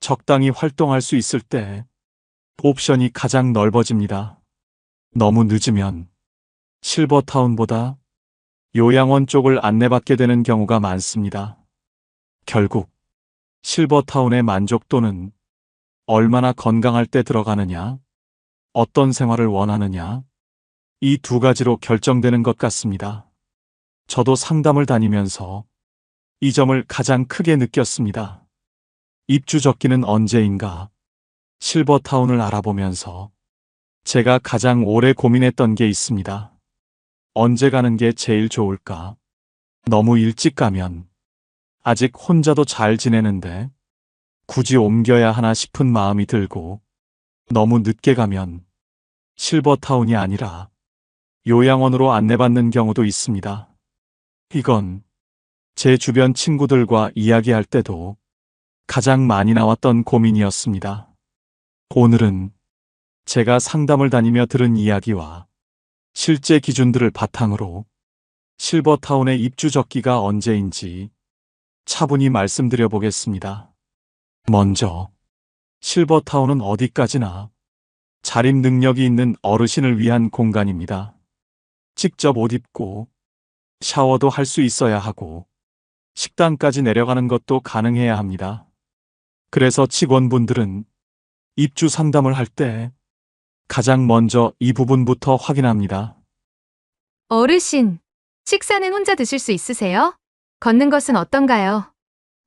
적당히 활동할 수 있을 때 옵션이 가장 넓어집니다. 너무 늦으면 실버타운보다 요양원 쪽을 안내받게 되는 경우가 많습니다. 결국 실버타운의 만족도는 얼마나 건강할 때 들어가느냐, 어떤 생활을 원하느냐, 이 두 가지로 결정되는 것 같습니다. 저도 상담을 다니면서 이 점을 가장 크게 느꼈습니다. 입주 적기는 언제인가? 실버타운을 알아보면서 제가 가장 오래 고민했던 게 있습니다. 언제 가는 게 제일 좋을까? 너무 일찍 가면 아직 혼자도 잘 지내는데 굳이 옮겨야 하나 싶은 마음이 들고, 너무 늦게 가면 실버타운이 아니라 요양원으로 안내받는 경우도 있습니다. 이건 제 주변 친구들과 이야기할 때도 가장 많이 나왔던 고민이었습니다. 오늘은 제가 상담을 다니며 들은 이야기와 실제 기준들을 바탕으로 실버타운의 입주 적기가 언제인지 차분히 말씀드려 보겠습니다. 먼저 실버타운은 어디까지나 자립 능력이 있는 어르신을 위한 공간입니다. 직접 옷 입고 샤워도 할 수 있어야 하고 식당까지 내려가는 것도 가능해야 합니다. 그래서 직원분들은 입주 상담을 할 때 가장 먼저 이 부분부터 확인합니다. 어르신, 식사는 혼자 드실 수 있으세요? 걷는 것은 어떤가요?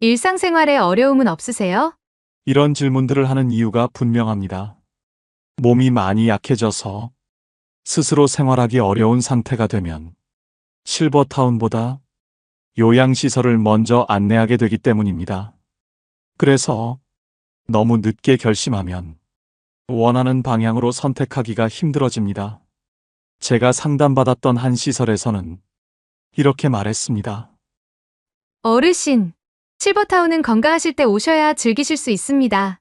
일상생활에 어려움은 없으세요? 이런 질문들을 하는 이유가 분명합니다. 몸이 많이 약해져서 스스로 생활하기 어려운 상태가 되면 실버타운보다 요양시설을 먼저 안내하게 되기 때문입니다. 그래서 너무 늦게 결심하면 원하는 방향으로 선택하기가 힘들어집니다. 제가 상담받았던 한 시설에서는 이렇게 말했습니다. 어르신, 실버타운은 건강하실 때 오셔야 즐기실 수 있습니다.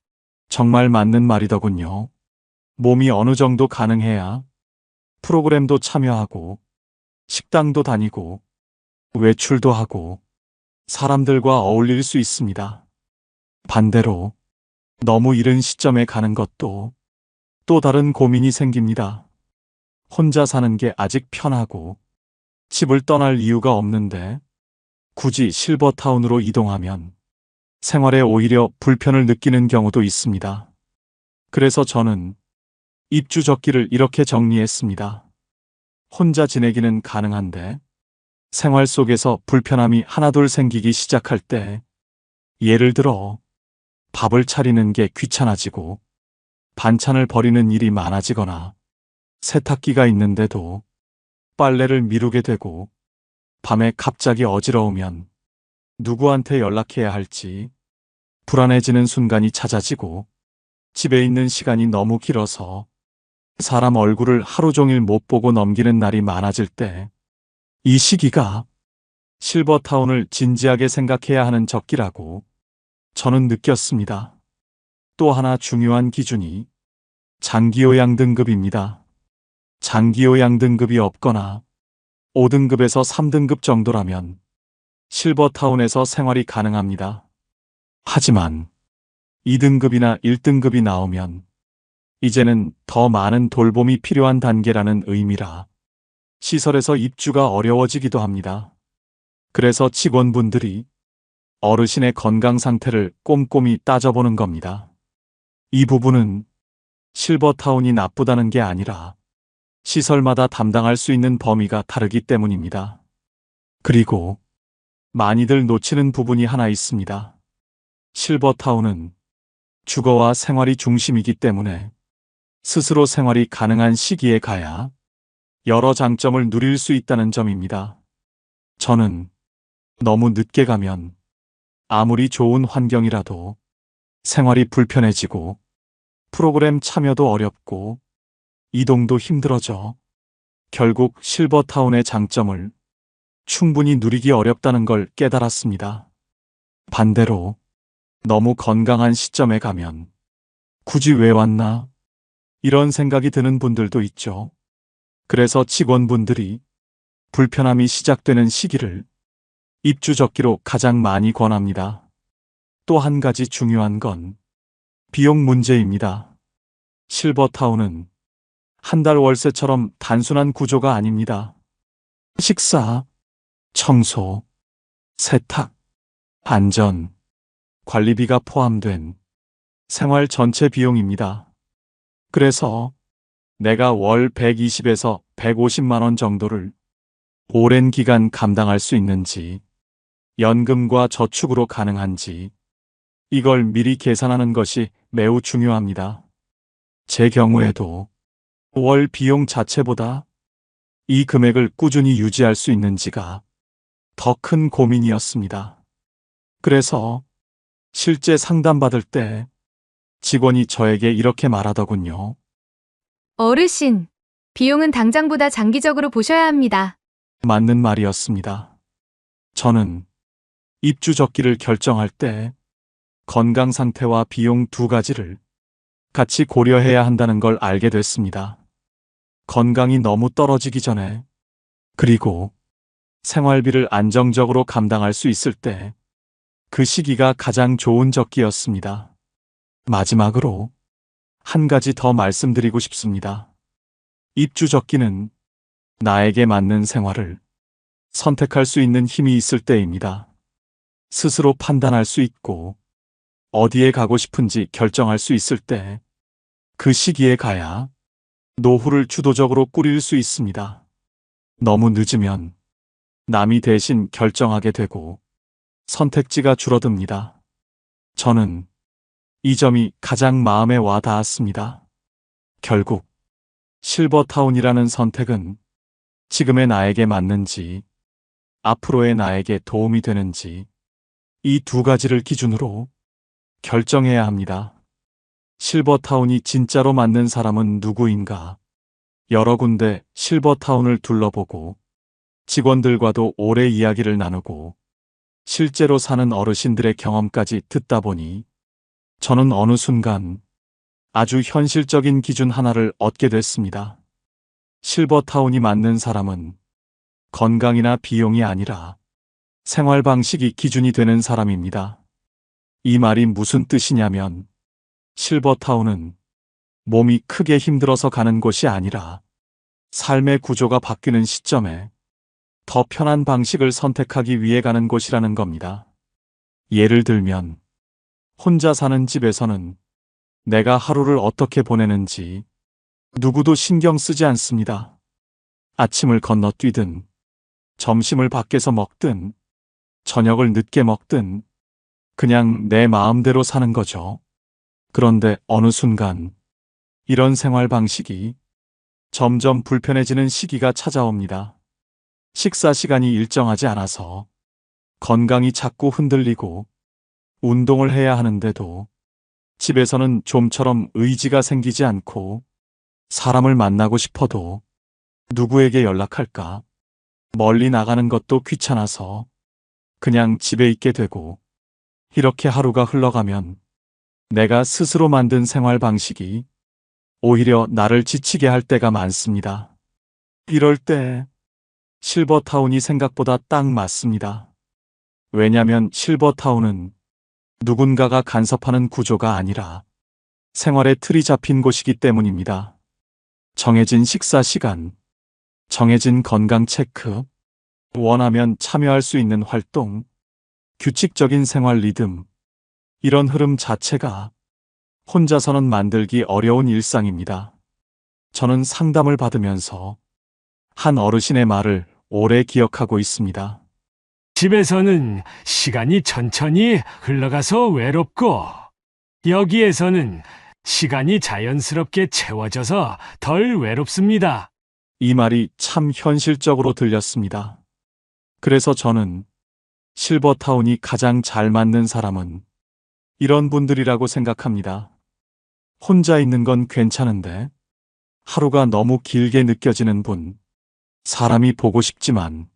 정말 맞는 말이더군요. 몸이 어느 정도 가능해야 프로그램도 참여하고 식당도 다니고 외출도 하고 사람들과 어울릴 수 있습니다. 반대로 너무 이른 시점에 가는 것도 또 다른 고민이 생깁니다. 혼자 사는 게 아직 편하고 집을 떠날 이유가 없는데 굳이 실버타운으로 이동하면 생활에 오히려 불편을 느끼는 경우도 있습니다. 그래서 저는 입주 적기를 이렇게 정리했습니다. 혼자 지내기는 가능한데 생활 속에서 불편함이 하나둘 생기기 시작할 때, 예를 들어 밥을 차리는 게 귀찮아지고 반찬을 버리는 일이 많아지거나 세탁기가 있는데도 빨래를 미루게 되고 밤에 갑자기 어지러우면 누구한테 연락해야 할지 불안해지는 순간이 찾아지고 집에 있는 시간이 너무 길어서 사람 얼굴을 하루 종일 못 보고 넘기는 날이 많아질 때, 이 시기가 실버타운을 진지하게 생각해야 하는 적기라고 저는 느꼈습니다. 또 하나 중요한 기준이 장기요양 등급입니다. 장기요양 등급이 없거나 5등급에서 3등급 정도라면 실버타운에서 생활이 가능합니다. 하지만 2등급이나 1등급이 나오면 이제는 더 많은 돌봄이 필요한 단계라는 의미라 시설에서 입주가 어려워지기도 합니다. 그래서 직원분들이 어르신의 건강 상태를 꼼꼼히 따져보는 겁니다. 이 부분은 실버타운이 나쁘다는 게 아니라 시설마다 담당할 수 있는 범위가 다르기 때문입니다. 그리고 많이들 놓치는 부분이 하나 있습니다. 실버타운은 주거와 생활이 중심이기 때문에 스스로 생활이 가능한 시기에 가야 여러 장점을 누릴 수 있다는 점입니다. 저는 너무 늦게 가면 아무리 좋은 환경이라도 생활이 불편해지고 프로그램 참여도 어렵고 이동도 힘들어져 결국 실버타운의 장점을 충분히 누리기 어렵다는 걸 깨달았습니다. 반대로 너무 건강한 시점에 가면 굳이 왜 왔나? 이런 생각이 드는 분들도 있죠. 그래서 직원분들이 불편함이 시작되는 시기를 입주 적기로 가장 많이 권합니다. 또 한 가지 중요한 건 비용 문제입니다. 실버타운은 한 달 월세처럼 단순한 구조가 아닙니다. 식사, 청소, 세탁, 안전, 관리비가 포함된 생활 전체 비용입니다. 그래서 내가 월 120에서 150만 원 정도를 오랜 기간 감당할 수 있는지, 연금과 저축으로 가능한지, 이걸 미리 계산하는 것이 매우 중요합니다. 제 경우에도 월 비용 자체보다 이 금액을 꾸준히 유지할 수 있는지가 더 큰 고민이었습니다. 그래서 실제 상담받을 때 직원이 저에게 이렇게 말하더군요. 어르신, 비용은 당장보다 장기적으로 보셔야 합니다. 맞는 말이었습니다. 저는 입주 적기를 결정할 때 건강 상태와 비용 두 가지를 같이 고려해야 한다는 걸 알게 됐습니다. 건강이 너무 떨어지기 전에, 그리고 생활비를 안정적으로 감당할 수 있을 때 그 시기가 가장 좋은 적기였습니다. 마지막으로 한 가지 더 말씀드리고 싶습니다. 입주 적기는 나에게 맞는 생활을 선택할 수 있는 힘이 있을 때입니다. 스스로 판단할 수 있고 어디에 가고 싶은지 결정할 수 있을 때 그 시기에 가야 노후를 주도적으로 꾸릴 수 있습니다. 너무 늦으면 남이 대신 결정하게 되고 선택지가 줄어듭니다. 저는 이 점이 가장 마음에 와 닿았습니다. 결국 실버타운이라는 선택은 지금의 나에게 맞는지, 앞으로의 나에게 도움이 되는지 이 두 가지를 기준으로 결정해야 합니다. 실버타운이 진짜로 맞는 사람은 누구인가? 여러 군데 실버타운을 둘러보고 직원들과도 오래 이야기를 나누고 실제로 사는 어르신들의 경험까지 듣다 보니 저는 어느 순간 아주 현실적인 기준 하나를 얻게 됐습니다. 실버타운이 맞는 사람은 건강이나 비용이 아니라 생활 방식이 기준이 되는 사람입니다. 이 말이 무슨 뜻이냐면 실버타운은 몸이 크게 힘들어서 가는 곳이 아니라 삶의 구조가 바뀌는 시점에 더 편한 방식을 선택하기 위해 가는 곳이라는 겁니다. 예를 들면, 혼자 사는 집에서는 내가 하루를 어떻게 보내는지 누구도 신경 쓰지 않습니다. 아침을 건너뛰든, 점심을 밖에서 먹든, 저녁을 늦게 먹든, 그냥 내 마음대로 사는 거죠. 그런데 어느 순간, 이런 생활 방식이 점점 불편해지는 시기가 찾아옵니다. 식사 시간이 일정하지 않아서 건강이 자꾸 흔들리고 운동을 해야 하는데도 집에서는 좀처럼 의지가 생기지 않고 사람을 만나고 싶어도 누구에게 연락할까? 멀리 나가는 것도 귀찮아서 그냥 집에 있게 되고 이렇게 하루가 흘러가면 내가 스스로 만든 생활 방식이 오히려 나를 지치게 할 때가 많습니다. 이럴 때 실버타운이 생각보다 딱 맞습니다. 왜냐면 실버타운은 누군가가 간섭하는 구조가 아니라 생활의 틀이 잡힌 곳이기 때문입니다. 정해진 식사 시간, 정해진 건강 체크, 원하면 참여할 수 있는 활동, 규칙적인 생활 리듬, 이런 흐름 자체가 혼자서는 만들기 어려운 일상입니다. 저는 상담을 받으면서 한 어르신의 말을 오래 기억하고 있습니다. 집에서는 시간이 천천히 흘러가서 외롭고, 여기에서는 시간이 자연스럽게 채워져서 덜 외롭습니다. 이 말이 참 현실적으로 들렸습니다. 그래서 저는 실버타운이 가장 잘 맞는 사람은 이런 분들이라고 생각합니다. 혼자 있는 건 괜찮은데 하루가 너무 길게 느껴지는 분, 사람이 보고 싶지만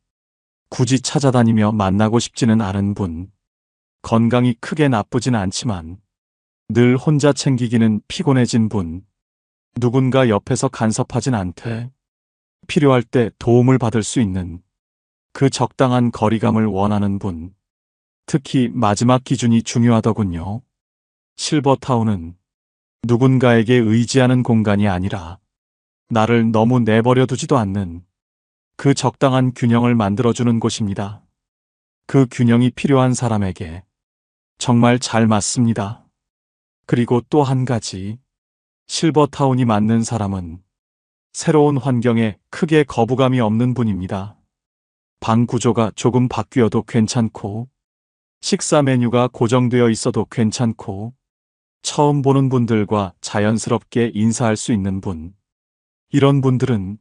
굳이 찾아다니며 만나고 싶지는 않은 분, 건강이 크게 나쁘진 않지만 늘 혼자 챙기기는 피곤해진 분, 누군가 옆에서 간섭하진 않되 필요할 때 도움을 받을 수 있는 그 적당한 거리감을 원하는 분, 특히 마지막 기준이 중요하더군요. 실버타운은 누군가에게 의지하는 공간이 아니라 나를 너무 내버려 두지도 않는 그 적당한 균형을 만들어주는 곳입니다. 그 균형이 필요한 사람에게 정말 잘 맞습니다. 그리고 또 한 가지, 실버타운이 맞는 사람은 새로운 환경에 크게 거부감이 없는 분입니다. 방 구조가 조금 바뀌어도 괜찮고, 식사 메뉴가 고정되어 있어도 괜찮고, 처음 보는 분들과 자연스럽게 인사할 수 있는 분. 이런 분들은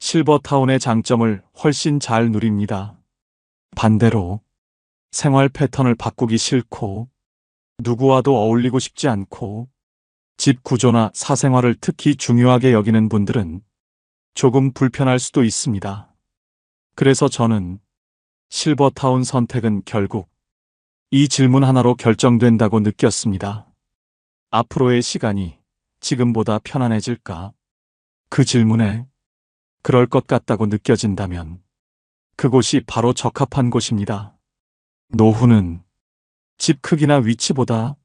실버타운의 장점을 훨씬 잘 누립니다. 반대로 생활 패턴을 바꾸기 싫고, 누구와도 어울리고 싶지 않고, 집 구조나 사생활을 특히 중요하게 여기는 분들은 조금 불편할 수도 있습니다. 그래서 저는 실버타운 선택은 결국 이 질문 하나로 결정된다고 느꼈습니다. 앞으로의 시간이 지금보다 편안해질까? 그 질문에 그럴 것 같다고 느껴진다면 그곳이 바로 적합한 곳입니다. 노후는 집 크기나 위치보다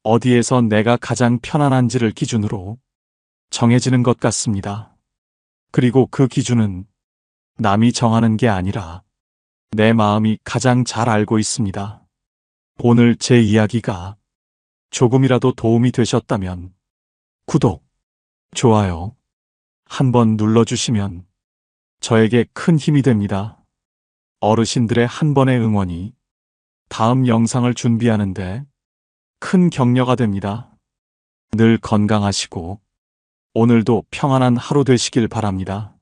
어디에서 내가 가장 편안한지를 기준으로 정해지는 것 같습니다. 그리고 그 기준은 남이 정하는 게 아니라 내 마음이 가장 잘 알고 있습니다. 오늘 제 이야기가 조금이라도 도움이 되셨다면 구독, 좋아요 한번 눌러주시면 저에게 큰 힘이 됩니다. 어르신들의 한 번의 응원이 다음 영상을 준비하는데 큰 격려가 됩니다. 늘 건강하시고 오늘도 평안한 하루 되시길 바랍니다.